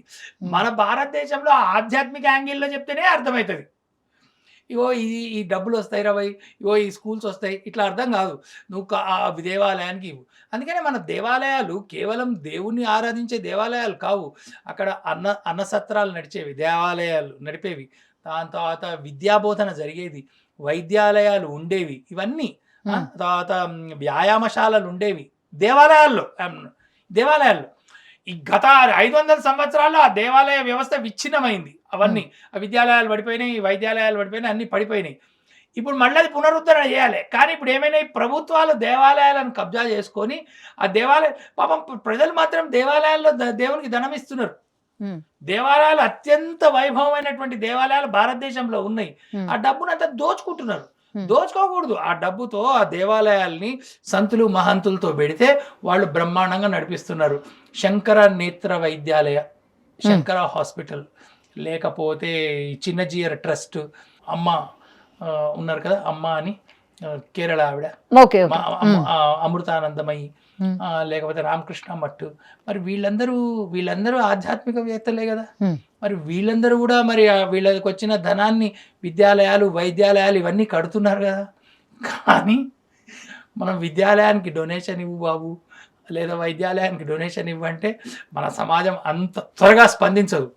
మన భారతదేశంలో ఆధ్యాత్మిక యాంగిల్లో చెప్తేనే అర్థమవుతుంది. ఇగో ఈ డబ్బులు వస్తాయి రవై, ఇగో ఈ స్కూల్స్ వస్తాయి, ఇట్లా అర్థం కాదు. నువ్వు ఆ దేవాలయానికి ఇవ్వు. అందుకనే మన దేవాలయాలు కేవలం దేవుణ్ణి ఆరాధించే దేవాలయాలు కావు, అక్కడ అన్నసత్రాలు నడిచేవి, దేవాలయాలు నడిపేవి, దాని తర్వాత విద్యాబోధన జరిగేది, వైద్యాలయాలు ఉండేవి, ఇవన్నీ తర్వాత వ్యాయామశాలలు ఉండేవి దేవాలయాల్లో. ఈ గత 500 సంవత్సరాల్లో ఆ దేవాలయ వ్యవస్థ విచ్ఛిన్నమైంది. అవన్నీ ఆ విద్యాలయాలు పడిపోయినాయి, వైద్యాలయాలు పడిపోయినాయి, అన్నీ పడిపోయినాయి. ఇప్పుడు మళ్ళీ అది పునరుద్ధరణ చేయాలి. కానీ ఇప్పుడు ఏమైనా ప్రభుత్వాలు దేవాలయాలను కబ్జా చేసుకొని ఆ దేవాలయ పాపం ప్రజలు మాత్రం దేవాలయాల్లో దేవునికి ధనం ఇస్తున్నారు. దేవాలయాలు అత్యంత వైభవమైనటువంటి దేవాలయాలు భారతదేశంలో ఉన్నాయి. ఆ డబ్బునంతా దోచుకుంటున్నారు. దోచుకోకూడదు. ఆ డబ్బుతో ఆ దేవాలయాల్ని సంతులు మహంతులతో పెడితే వాళ్ళు బ్రహ్మాండంగా నడిపిస్తున్నారు. శంకర నేత్ర వైద్యాలయ, శంకర హాస్పిటల్, లేకపోతే చిన్నజీయర్ ట్రస్ట్, అమ్మ ఉన్నారు కదా, అమ్మ అని కేరళ ఆవిడ, అమృతానందమయి, లేకపోతే రామకృష్ణ మట్టు, మరి వీళ్ళందరూ ఆధ్యాత్మికవేత్తలే కదా. మరి వీళ్ళందరూ కూడా మరి వీళ్ళకి వచ్చిన ధనాన్ని విద్యాలయాలు, వైద్యాలయాలు ఇవన్నీ కడుతున్నారు కదా. కానీ మనం విద్యాలయానికి డొనేషన్ ఇవ్వు బాబు, లేదా వైద్యాలయానికి డొనేషన్ ఇవ్వంటే మన సమాజం అంత త్వరగా స్పందించదు.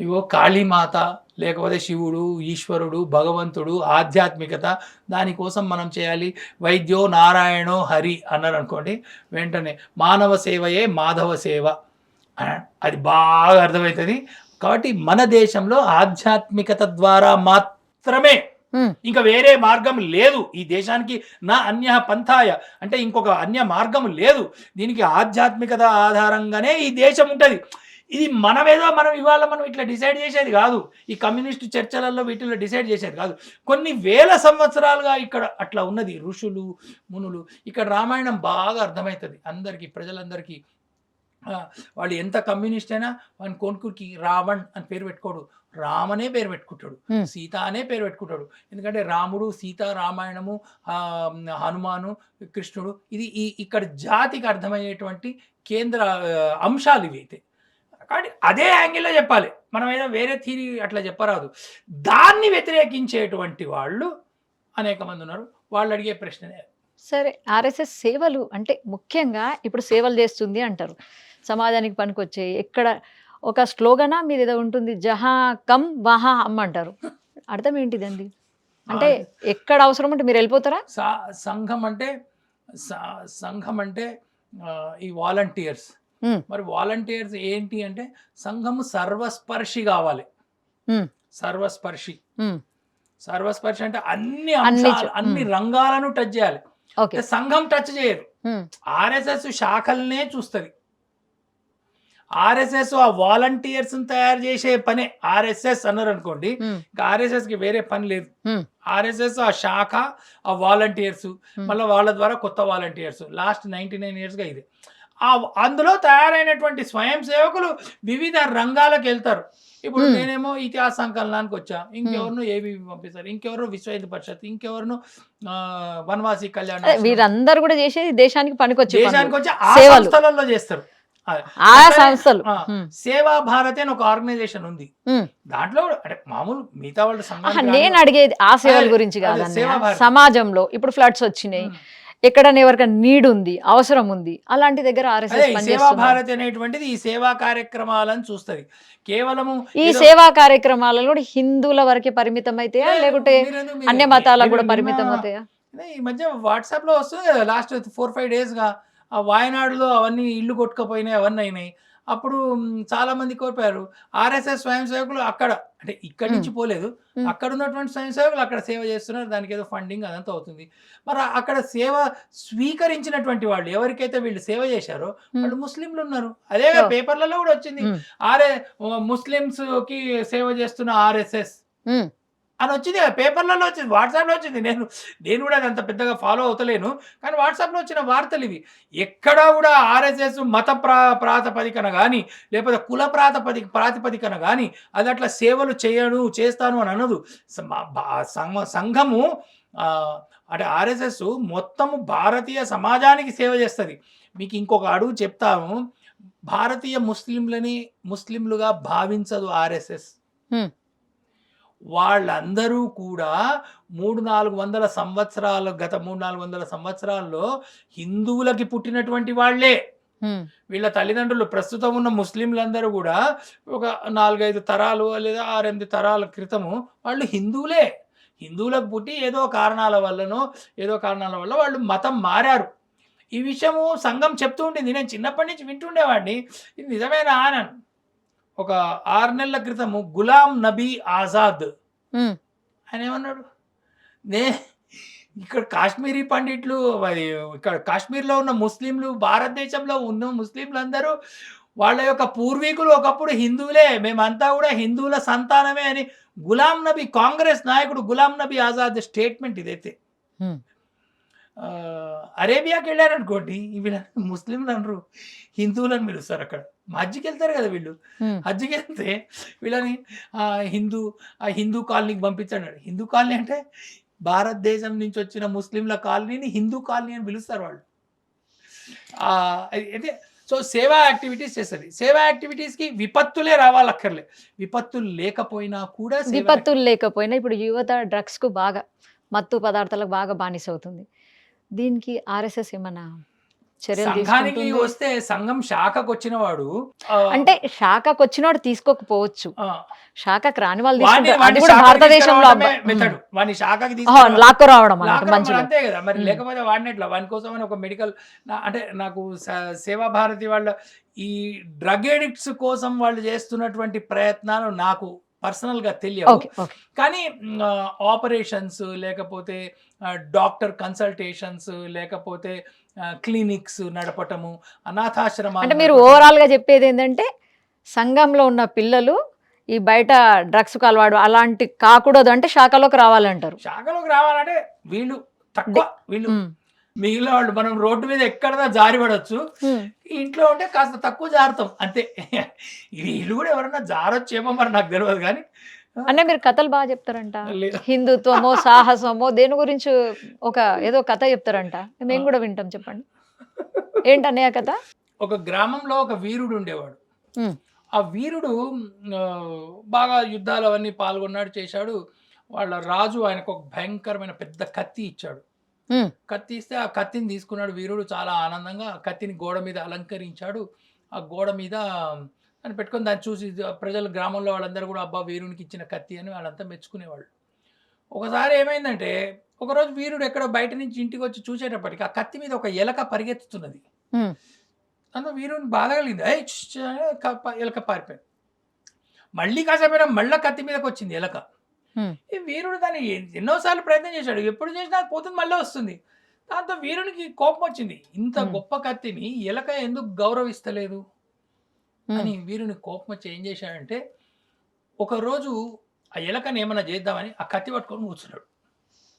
ఇగో కాళీమాత, లేకపోతే శివుడు, ఈశ్వరుడు, భగవంతుడు, ఆధ్యాత్మికత, దానికోసం మనం చేయాలి. వైద్యో నారాయణో హరి అన్నారు అనుకోండి, వెంటనే మానవ సేవయే మాధవ సేవ అది బాగా అర్థమవుతుంది. కాబట్టి మన దేశంలో ఆధ్యాత్మికత ద్వారా మాత్రమే, ఇంకా వేరే మార్గం లేదు ఈ దేశానికి. నా అన్య పంథాయ అంటే ఇంకొక అన్య మార్గం లేదు. దీనికి ఆధ్యాత్మికత ఆధారంగానే ఈ దేశం ఉంటుంది. ఇది మనం ఇవాళ మనం ఇట్లా డిసైడ్ చేసేది కాదు. ఈ కమ్యూనిస్ట్ చర్చలలో వీటిలో డిసైడ్ చేసేది కాదు. కొన్ని వేల సంవత్సరాలుగా ఇక్కడ అట్లా ఉన్నది. ఋషులు, మునులు. ఇక్కడ రామాయణం బాగా అర్థమవుతుంది అందరికీ, ప్రజలందరికీ. వాళ్ళు ఎంత కమ్యూనిస్ట్ అయినా వాని కొడుకుకి రావణ్ అని పేరు పెట్టుకోడు, రామనే పేరు పెట్టుకుంటాడు, సీత అనే పేరు పెట్టుకుంటాడు. ఎందుకంటే రాముడు, సీత, రామాయణము, హనుమాను, కృష్ణుడు, ఇది ఇక్కడ జాతికి అర్థమయ్యేటువంటి కేంద్ర అంశాలు ఇవి అయితే. కాబట్టి అదే యాంగిల్లో చెప్పాలి, మనం ఏదో వేరే థీరీ అట్లా చెప్పరాదు. దాన్ని వ్యతిరేకించేటువంటి వాళ్ళు అనేక మంది ఉన్నారు. వాళ్ళు అడిగే ప్రశ్ననే. సరే, ఆర్ఎస్ఎస్ సేవలు అంటే ముఖ్యంగా ఇప్పుడు సేవలు చేస్తుంది అంటారు, సమాజానికి పనికొచ్చే. ఎక్కడ ఒక స్లోగనా మీద ఏదో ఉంటుంది, జహా కమ్ వహా అమ్మ అంటారు. అర్థం ఏంటిదండి? అంటే ఎక్కడ అవసరం ఉంటే మీరు వెళ్ళిపోతారా? సంఘం అంటే ఈ వాలంటీర్స్. మరి వాలంటీర్స్ ఏంటి అంటే సంఘము సర్వస్పర్శి కావాలి. సర్వస్పర్శి అంటే అన్ని రంగాలను టచ్ చేయాలి. సంఘం టచ్ చేయదు. ఆర్ఎస్ఎస్ శాఖలనే చూస్తుంది. ఆర్ఎస్ఎస్ ఆ వాలంటీర్స్ తయారు చేసే పనే ఆర్ఎస్ఎస్ అన్నారు అనుకోండి, ఇంకా ఆర్ఎస్ఎస్ కి వేరే పని లేదు. ఆర్ఎస్ఎస్ ఆ శాఖ, ఆ వాలంటీర్స్, మళ్ళీ వాళ్ళ ద్వారా కొత్త వాలంటీర్స్ లాస్ట్ 99 years గా ఇది. అందులో తయారైనటువంటి స్వయం సేవకులు వివిధ రంగాలకు వెళ్తారు. ఇప్పుడు నేనేమో ఇతిహాస సంకలనానికి వచ్చా, ఇంకెవరినో ఏవి పంపిస్తారు, ఇంకెవరు విశ్వ హిందూ పరిషత్, ఇంకెవరినో వనవాసి కళ్యాణ్. వీరందరూ కూడా చేసేది దేశానికి పనికొచ్చే, దేశానికి వచ్చి ఆ సంస్థలలో చేస్తారు. సంస్థలు. సేవా భారతి అని ఒక ఆర్గనైజేషన్ ఉంది. దాంట్లో అంటే మామూలు మిగతా వాళ్ళు నేను అడిగేది ఆ సేవల గురించి కాదు. సమాజంలో ఇప్పుడు ఫ్లడ్స్ వచ్చినాయి, ఎక్కడైనా ఎవరికైనా నీడ్ ఉంది, అవసరం ఉంది, అలాంటి దగ్గర ఆర్ఎస్ఎస్ సేవా భారతి అనేటువంటిది ఈ సేవా కార్యక్రమాలను చూస్తుంది. కేవలము ఈ సేవా కార్యక్రమాలలో కూడా హిందువుల వరకే పరిమితం అయితాయా, లేకుంటే అన్య మతాలకు కూడా పరిమితం అవుతాయా? ఈ మధ్య వాట్సాప్ లో వస్తుంది కదా, లాస్ట్ 4-5 days గా ఆ వాయనాడులో అవన్నీ ఇల్లు కొట్టుకుపోయినాయి, అవన్నీ అయినాయి. అప్పుడు చాలా మంది కోల్పోయారు. ఆర్ఎస్ఎస్ స్వయం సేవకులు అక్కడ అంటే ఇక్కడి నుంచి పోలేదు, అక్కడ ఉన్నటువంటి స్వయం సేవకులు అక్కడ సేవ చేస్తున్నారు. దానికి ఏదో ఫండింగ్ అదంతా అవుతుంది. మరి అక్కడ సేవ స్వీకరించినటువంటి వాళ్ళు ఎవరికైతే వీళ్ళు సేవ చేశారో వాళ్ళు ముస్లింలు ఉన్నారు. అదే పేపర్లలో కూడా వచ్చింది, ముస్లింస్ కి సేవ చేస్తున్న ఆర్ఎస్ఎస్ అని వచ్చింది, పేపర్లలో వచ్చింది, వాట్సాప్లో వచ్చింది. నేను కూడా అంత పెద్దగా ఫాలో అవుతలేను, కానీ వాట్సాప్లో వచ్చిన వార్తలు ఇవి. ఎక్కడా కూడా ఆర్ఎస్ఎస్ మత ప్రాతిపదికన కానీ లేకపోతే కుల ప్రాతిపదికన కానీ అది అట్లా సేవలు చేస్తాను అని అనదు. సంఘము అంటే ఆర్ఎస్ఎస్ మొత్తము భారతీయ సమాజానికి సేవ చేస్తుంది. మీకు ఇంకొక అడుగు చెప్తాము, భారతీయ ముస్లింలుగా భావించదు ఆర్ఎస్ఎస్. వాళ్ళందరూ కూడా 300-400 సంవత్సరాలు, గత 300-400 సంవత్సరాల్లో హిందువులకి పుట్టినటువంటి వాళ్ళే. వీళ్ళ తల్లిదండ్రులు ప్రస్తుతం ఉన్న ముస్లింలందరూ కూడా ఒక 4-5 తరాలు లేదా 6-8 తరాల క్రితము వాళ్ళు హిందువులే. హిందువులకు పుట్టి ఏదో కారణాల వల్ల వాళ్ళు మతం మారారు. ఈ విషయము సంఘం చెప్తూ ఉంటుంది. నేను చిన్నప్పటి నుంచి వింటుండేవాడిని, ఇది నిజమేనా అని. ఒక 6 నెలల క్రితము గులాం నబీ ఆజాద్ ఆయన ఏమన్నాడు, ఇక్కడ కాశ్మీరీ పండిట్లు, ఇక్కడ కాశ్మీర్లో ఉన్న ముస్లింలు, భారతదేశంలో ఉన్న ముస్లింలు అందరూ వాళ్ళ యొక్క పూర్వీకులు ఒకప్పుడు హిందువులే, మేమంతా కూడా హిందువుల సంతానమే అని గులాం నబీ, కాంగ్రెస్ నాయకుడు గులాం నబీ ఆజాద్ స్టేట్మెంట్ ఇదైతే. అరేబియాకి వెళ్ళారనుకోండి, వీళ్ళని ముస్లింలు అనరు, హిందువులని పిలుస్తారు. అక్కడ హజ్కి వెళ్తారు కదా వీళ్ళు, హజ్కి వెళ్తే వీళ్ళని హిందూ కాలనీకి పంపించాడు. హిందూ కాలనీ అంటే భారతదేశం నుంచి వచ్చిన ముస్లింల కాలనీని హిందూ కాలనీ అని పిలుస్తారు వాళ్ళు. అయితే సో సేవా యాక్టివిటీస్ చేస్తుంది. సేవా యాక్టివిటీస్కి విపత్తులే రావాలక్కర్లే, విపత్తులు లేకపోయినా ఇప్పుడు యువత డ్రగ్స్కు బాగా, మత్తు పదార్థాలకు బాగా బానిస అవుతుంది. దీనికి ఆర్ఎస్ఎస్ ఏమన్నా చర్యలు సంఘానికి తీసుకుంటుంది. వస్తే సంఘం శాఖకు వచ్చిన వాడు అంటే శాఖకు వచ్చినోడు తీసుకోకపోవచ్చు, శాఖకు రాని వాళ్ళు వాడిని తీసుకుంటారు. అది వాడిని కూడా శాఖకి భారతదేశంలో తీసుకురావడమే మెథడ్. వాడిని శాఖకి లాక్కో రావడం అన్నట్టు లాక్కడం మంచిగా. అంతే కదా మరి. ఉమ్. లేకపోతే వాడిని ఎట్లా, వాని కోసం అని ఒక మెడికల్ అంటే నాకు సేవా భారతి వాళ్ళ ఈ డ్రగ్ ఎడిక్ట్స్ కోసం వాళ్ళు చేస్తున్నటువంటి ప్రయత్నాలు నాకు పర్సనల్ గా తెలియవు. Okay okay. కానీ ఆపరేషన్స్ లేకపోతే డాక్టర్ కన్సల్టేషన్స్ లేకపోతే క్లినిక్స్ నడపటము, అనాథాశ్రమాలు అంటే మీరు నడపటము. ఓవరాల్ గా చెప్పేది ఏంటంటే సంఘంలో ఉన్న పిల్లలు ఈ బయట డ్రగ్స్ అలవాడు అలాంటి కాకూడదు అంటే శాఖలోకి రావాలంటారు. శాఖలోకి రావాలంటే వీళ్ళు తక్కువ, వీళ్ళు ఉమ్. మిగిలిన వాళ్ళు మనం రోడ్డు మీద ఎక్కడదా జారి పడవచ్చు, ఉమ్. ఇంట్లో ఉంటే కాస్త తక్కువ జారుతాం అంతే. వీళ్ళు కూడా ఎవరన్నా జారొచ్చేమో మరి నాకు తెలియదు కానీ అంటే మీరు కథలు బాగా చెప్తారంట, లేదు. హిందుత్వమో సాహసమో దేని గురించి ఒక ఏదో కథ చెప్తారంట, మేము కూడా వింటాం, చెప్పండి ఏంటన్నయ్య కథ. ఒక గ్రామంలో ఒక వీరుడు ఉండేవాడు. ఉమ్. ఆ వీరుడు ఆ, బాగా యుద్ధాలు అవన్నీ పాల్గొన్నాడు, చేశాడు. వాళ్ళ రాజు ఆయనకు ఒక భయంకరమైన పెద్ద కత్తి ఇచ్చాడు. ఉమ్. కత్తి ఇస్తే ఆ కత్తిని తీసుకున్నాడు వీరుడు చాలా ఆనందంగా. ఆ కత్తిని గోడ మీద అలంకరించాడు. ఆ గోడ మీద అని పెట్టుకొని దాన్ని చూసి ప్రజలు, గ్రామంలో వాళ్ళందరూ కూడా అబ్బా వీరునికి ఇచ్చిన కత్తి అని వాళ్ళంతా మెచ్చుకునేవాళ్ళు. ఒకసారి ఏమైందంటే ఒకరోజు వీరుడు ఎక్కడో బయట నుంచి ఇంటికి వచ్చి చూసేటప్పటికి ఆ కత్తి మీద ఒక ఎలక పరిగెత్తుతున్నది. ఉమ్. అందులో వీరుని బాధ కలిగింది. "ఏయ్ ఛ్ ఛ్" అని ఎలక పారిపోయింది. మళ్ళీ కాసేపు మళ్ళీ కత్తి మీదకి వచ్చింది ఎలక. ఉమ్. ఈ వీరుడు దాన్ని ఎన్నోసార్లు ప్రయత్నం చేశాడు, ఎప్పుడు చేసినా అది పోతుంది, మళ్ళీ వస్తుంది. దాంతో వీరునికి కోపం వచ్చింది, ఇంత గొప్ప కత్తిని ఎలక ఎందుకు గౌరవిస్తలేదు అని. వీరుని కోపం వచ్చి ఏం చేశాడంటే ఒకరోజు ఆ ఎలకని ఏమన్నా చేద్దామని ఆ కత్తి పట్టుకొని కూర్చున్నాడు.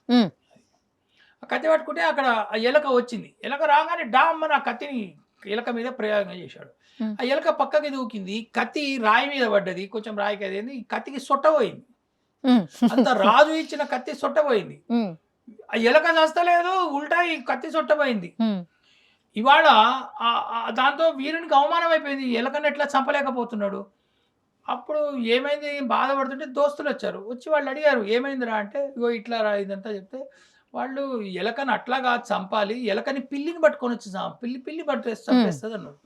ఉమ్. ఆ కత్తి పట్టుకుంటే అక్కడ ఆ ఎలక వచ్చింది. ఎలక రాగానే డామ్ అని ఆ కత్తిని ఎలక మీద ప్రయోగం చేశాడు. ఉమ్. ఆ ఎలక పక్కకి దూకింది, కత్తి రాయి మీద పడ్డది, కొంచెం రాయికి అదేంది, కత్తికి సొట్టపోయింది. ఉమ్. అంత రాజు ఇచ్చిన కత్తి సొట్టపోయింది. ఉమ్. ఆ ఎలక చస్తలేదు, ఉల్టా ఈ కత్తి సొట్టపోయింది. ఉమ్. ఇవాళ దాంతో వీరునికి అవమానం అయిపోయింది, ఎలకని ఎట్లా చంపలేకపోతున్నాడు. అప్పుడు ఏమైంది బాధపడుతుంటే దోస్తులు వచ్చారు, వచ్చి వాళ్ళు అడిగారు ఏమైందిరా అంటే, ఇగో ఇట్లా రా ఇదంతా చెప్తే వాళ్ళు ఎలకని అట్లా కాదు చంపాలి, ఎలకని పిల్లిని పట్టుకొని వచ్చి పిల్లి చంపేస్తుంది అన్నాడు.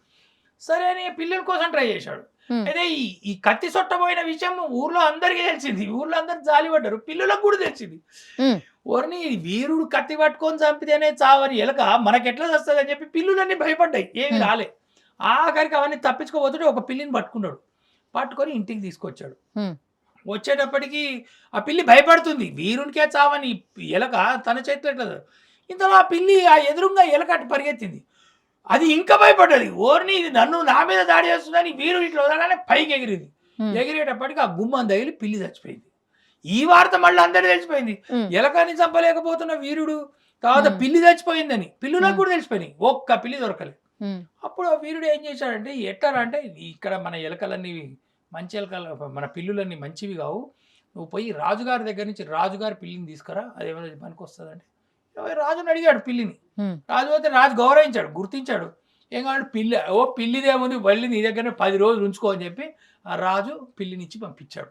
సరే అని పిల్లుల కోసం ట్రై చేశాడు. ఉమ్. అయితే ఈ కత్తి సొట్టపోయిన విషయం ఊర్లో అందరికీ తెలిసింది, ఊర్లో అందరు జాలి పడ్డారు, పిల్లులకు కూడా తెలిసింది. ఉమ్. ఓర్ని వీరుడు కత్తి పట్టుకొని చంపితేనే చావని ఎలక మనకెట్లా వస్తుంది అని చెప్పి పిల్లులన్నీ భయపడ్డాయి, ఏమి రాలే. ఆఖరికి అవన్నీ తప్పించుకోబోతుంటే ఒక పిల్లిని పట్టుకున్నాడు, పట్టుకొని ఇంటికి తీసుకొచ్చాడు. ఉమ్. వచ్చేటప్పటికి ఆ పిల్లి భయపడుతుంది, వీరునికే చావని ఎలక తన చేతిలో ఎట్లా. ఇంతలో ఆ పిల్లి ఆ ఎదురుగా ఎలక అటు పరిగెత్తింది, అది ఇంకా భయపడ్డది, ఓర్ని ఇది నన్ను నా మీద దాడి చేస్తుందని వీరుడు ఇట్లా వదలగానే పైకి ఎగిరింది. ఉమ్. ఎగిరేటప్పటికి ఆ గుమ్మం తగిలి పిల్లి చచ్చిపోయింది. ఈ వార్త మళ్ళీ అందరికి తెలిసిపోయింది, ఉమ్. ఎలకని చంపలేకపోతున్న వీరుడు తర్వాత పిల్లి చచ్చిపోయిందని పిల్లులకు కూడా తెలిసిపోయినాయి, ఒక్క పిల్లి దొరకలేదు. ఉమ్. అప్పుడు ఆ వీరుడు ఏం చేశాడంటే, ఎట్లా అంటే ఇక్కడ మన ఎలకలన్నీ మంచి ఎలకలు, మన పిల్లులన్నీ మంచివి కావు, నువ్వు పోయి రాజుగారి దగ్గర నుంచి రాజుగారి పిల్లిని తీసుకురా, అదేమైనా పనికి వస్తుందంటే రాజుని అడిగాడు పిల్లిని. ఉమ్. రాజు పోతే రాజు గౌరవించాడు, గుర్తించాడు. ఏం కావాలి పిల్లి, ఓ పిల్లిదేముంది వెళ్ళి నీ దగ్గర 10 రోజులు ఉంచుకో అని చెప్పి ఆ రాజు పిల్లినిచ్చి పంపించాడు.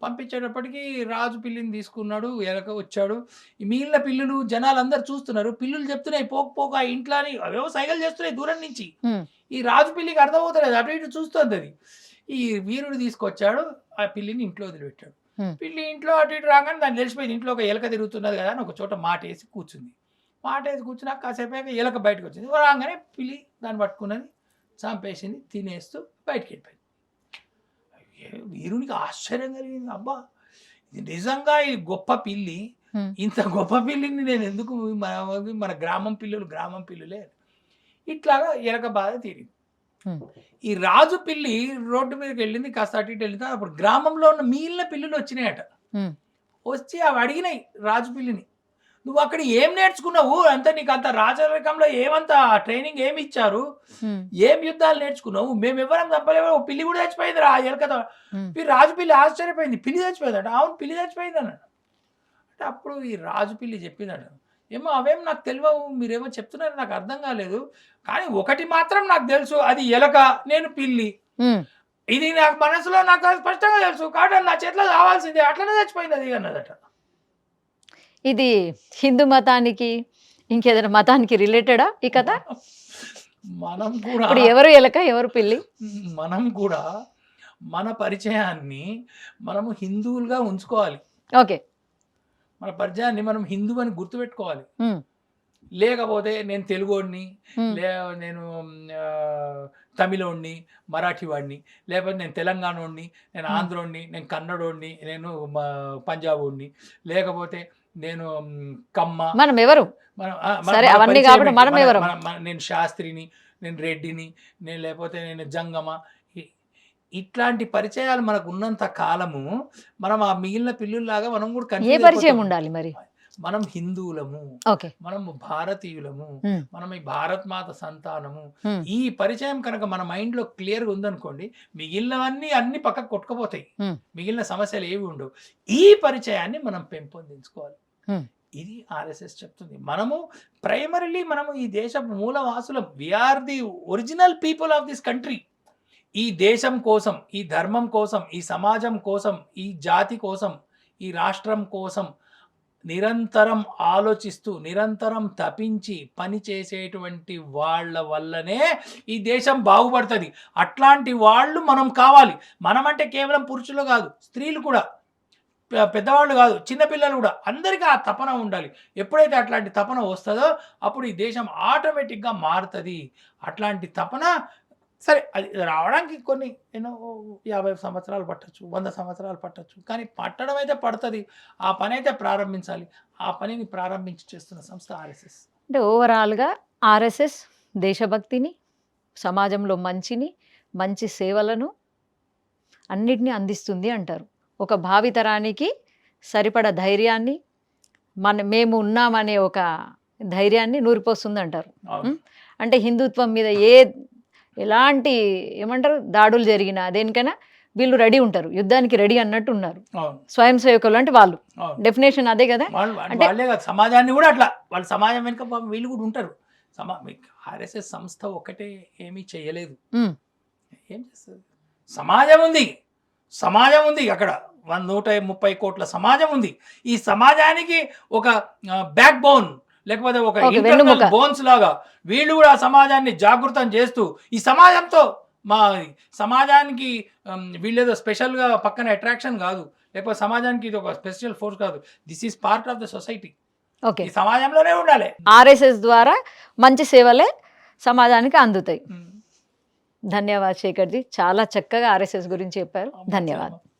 పంపించేటప్పటికి రాజు పిల్లిని తీసుకున్నాడు, ఎలక వచ్చాడు. ఈ మిగిలిన పిల్లులు జనాలు అందరు చూస్తున్నారు, పిల్లులు చెప్తున్నాయి పోక పోక ఆ ఇంట్లో అని, అవేవో సైగలు చేస్తున్నాయి దూరం నుంచి. ఉమ్. ఈ రాజు పిల్లికి అర్థమవుతలేదు, అటు ఇటు చూస్తుంది అది. ఈ వీరుడు తీసుకొచ్చాడు, ఆ పిల్లిని ఇంట్లో వదిలిపెట్టాడు. ఉమ్. పిల్లి ఇంట్లో అటు ఇటు రాగానే దాన్ని తెలిసిపోయింది, ఇంట్లో ఒక ఎలక తిరుగుతున్నది కదా అని ఒక చోట మాటేసి కూర్చుంది. మాటేసి కూర్చున్నాక కాసేపు ఎలక బయటకు వచ్చింది. రాగానే పిల్లి దాన్ని పట్టుకున్నది, చంపేసింది, తినేస్తూ బయటికి వెళ్ళిపోయింది. వీరునికి ఆశ్చర్యం కలిగింది, అబ్బా ఇది నిజంగా ఈ గొప్ప పిల్లి, ఉమ్. ఇంత గొప్ప పిల్లిని నేను ఎందుకు మన గ్రామం పిల్లులే. ఇట్లాగా ఎలక బాధ తీరింది. ఉమ్. ఈ రాజు పిల్లి రోడ్డు మీదకి వెళ్ళింది, కాస్త అటు ఇటు వెళ్ళింది. అప్పుడు గ్రామంలో ఉన్న మిగిలిన పిల్లులు వచ్చినాయట. ఉమ్. వచ్చి అవి అడిగినాయి రాజు పిల్లిని, నువ్వు అక్కడ ఏం నేర్చుకున్నావు, అంత నీకు అంత రాజరికంలో ఏమంతా ట్రైనింగ్ ఏమి ఇచ్చారు, ఉమ్. ఏం యుద్ధాలు నేర్చుకున్నావు, మేము ఎవరం చంపలేము, ఓ పిల్లి కూడా చచ్చిపోయింది రా ఎలకతో. ఉమ్. రాజు పిల్లి ఆశ్చర్యపోయింది, పిల్లి చచ్చిపోయిందట. అవును పిల్లి చచ్చిపోయింది అన్నాడు. అంటే అప్పుడు ఈ రాజు పిల్లి చెప్పిందట, ఏమో అవేం నాకు తెలియవు, మీరేమో చెప్తున్నారు నాకు అర్థం కాలేదు, కానీ ఒకటి మాత్రం నాకు తెలుసు, అది ఎలక, నేను పిల్లి, ఉమ్. ఇది నాకు మనసులో నాకు అది స్పష్టంగా తెలుసు, కాబట్టి అది నా చేతిలో కావాల్సిందే, అట్లనే చచ్చిపోయింది అది అన్నదట. ఇది హిందూ మతానికి ఇంకేదైనా మతానికి రిలేటెడా ఈ కథ? మనం కూడా ఇప్పుడు ఎవరు ఎలక ఎవరు పిల్లి? మనం కూడా మన పరిచయాన్ని మనము హిందువులుగా ఉంచుకోవాలి. ఓకే. మన పరిచయాన్ని మనం హిందువు అని గుర్తుపెట్టుకోవాలి. హ్మ్. లేకపోతే నేను తెలుగోడిని, హ్మ్. నేను తమిళోడిని, మరాఠీ వాడిని, లేకపోతే నేను తెలంగాణోడిని, నేను ఆంధ్రోడిని, నేను కన్నడోడిని, నేను పంజాబోడిని, లేకపోతే నేను కమ్మ. మనం ఎవరు? సరే మన అవన్నీ పరిచయం కాబట్టి ఏంటి? మనం ఎవరు? నేను శాస్త్రిని, నేను రెడ్డిని, నేను లేకపోతే నేను జంగమ. ఇ- ఇట్లాంటి పరిచయాలు మనకు ఉన్నంత కాలము మనం ఆ మిగిలిన పిల్లుల్లాగా మనం కూడా ఏ కన్ఫ్యూజ్ పరిచయం అయిపోతాం. ఉండాలి మరి? మనం హిందువులము, ఓకే. మనము భారతీయులము, హ్మ్. మనం ఈ భారత్ మాత సంతానము. హ్మ్. ఈ పరిచయం కనుక మన మైండ్లో క్లియర్గా ఉందనుకోండి, మిగిలినవన్నీ అన్ని పక్కకు కొట్టుకుపోతాయి. హ్మ్. మిగిలిన సమస్యలు ఏవి ఉండవు. ఈ పరిచయాన్ని మనం పెంపొందించుకోవాలి. హ్మ్. ఇది ఆర్ఎస్ఎస్ చెప్తుంది. మనము ప్రైమరీలీ మనము ఈ దేశపు మూలవాసులం. We are the original people of this country. ఈ దేశం కోసం, ఈ ధర్మం కోసం, ఈ సమాజం కోసం, ఈ జాతి కోసం, ఈ రాష్ట్రం కోసం నిరంతరం ఆలోచిస్తూ, నిరంతరం తపించి పని చేసేటువంటి వాళ్ళ వల్లనే ఈ దేశం బాగుపడుతుంది. అట్లాంటి వాళ్ళు మనం కావాలి. మనమంటే కేవలం పురుషులు కాదు, స్త్రీలు కూడా, పెద్దవాళ్ళు కాదు, చిన్నపిల్లలు కూడా, అందరికీ ఆ తపన ఉండాలి. ఎప్పుడైతే అట్లాంటి తపన వస్తుందో అప్పుడు ఈ దేశం ఆటోమేటిక్గా మారుతుంది. అట్లాంటి తపన సరే అది రావడానికి కొన్ని 50 సంవత్సరాలు పట్టొచ్చు, 100 సంవత్సరాలు పట్టొచ్చు, కానీ పట్టడం అయితే పడుతుంది. ఆ పని అయితే ప్రారంభించాలి. ఆ పనిని ప్రారంభించి చేస్తున్న సంస్థ ఆర్ఎస్ఎస్. అంటే ఓవరాల్‌గా ఆర్ఎస్ఎస్ దేశభక్తిని, సమాజంలో మంచిని, మంచి సేవలను అన్నిటిని అందిస్తుంది అంటారు. ఒక భావితరానికి సరిపడ ధైర్యాన్ని, మేము ఉన్నామనే ఒక ధైర్యాన్ని నూరిపోస్తుంది అంటారు. అవును. అంటే హిందుత్వం మీద ఎలాంటి ఏమంటారు దాడులు జరిగినా దేనికైనా వీళ్ళు రెడీ ఉంటారు. యుద్ధానికి రెడీ అన్నట్టు ఉన్నారు. అవును. స్వయం సేవకులు అంటే వాళ్ళు. అవును. డెఫినేషన్ అదే కదా. వాళ్ళే కాదు, సమాజాన్ని కూడా అట్లా, వాళ్ళ సమాజం వెనుక పాపం వీళ్ళు కూడా ఉంటారు. ఆర్ఎస్ఎస్ సంస్థ ఒక్కటే ఏమీ చేయలేదు. ఏం చేస్తుంది? సమాజం ఉంది, సమాజం ఉంది అక్కడ 130 కోట్ల సమాజం ఉంది. ఈ సమాజానికి ఒక బ్యాక్ బోన్, లేకపోతే ఒక ఇంటర్నల్ బోన్స్ లాగా వీళ్ళు కూడా సమాజాన్ని జాగృతం చేస్తూ, ఈ సమాజంతో మా సమాజానికి వీళ్ళేదో స్పెషల్గా పక్కన అట్రాక్షన్ కాదు, లేకపోతే సమాజానికి ఇది ఒక స్పెషల్ ఫోర్స్ కాదు. This is part of the society. Okay. ఈ సమాజంలోనే ఉండాలి. ఆర్ఎస్ఎస్ ద్వారా మంచి సేవలే సమాజానికి అందుతాయి. ధన్యవాదాలు శేఖర్జీ, చాలా చక్కగా ఆర్ఎస్ఎస్ గురించి చెప్పారు. ధన్యవాదాలు.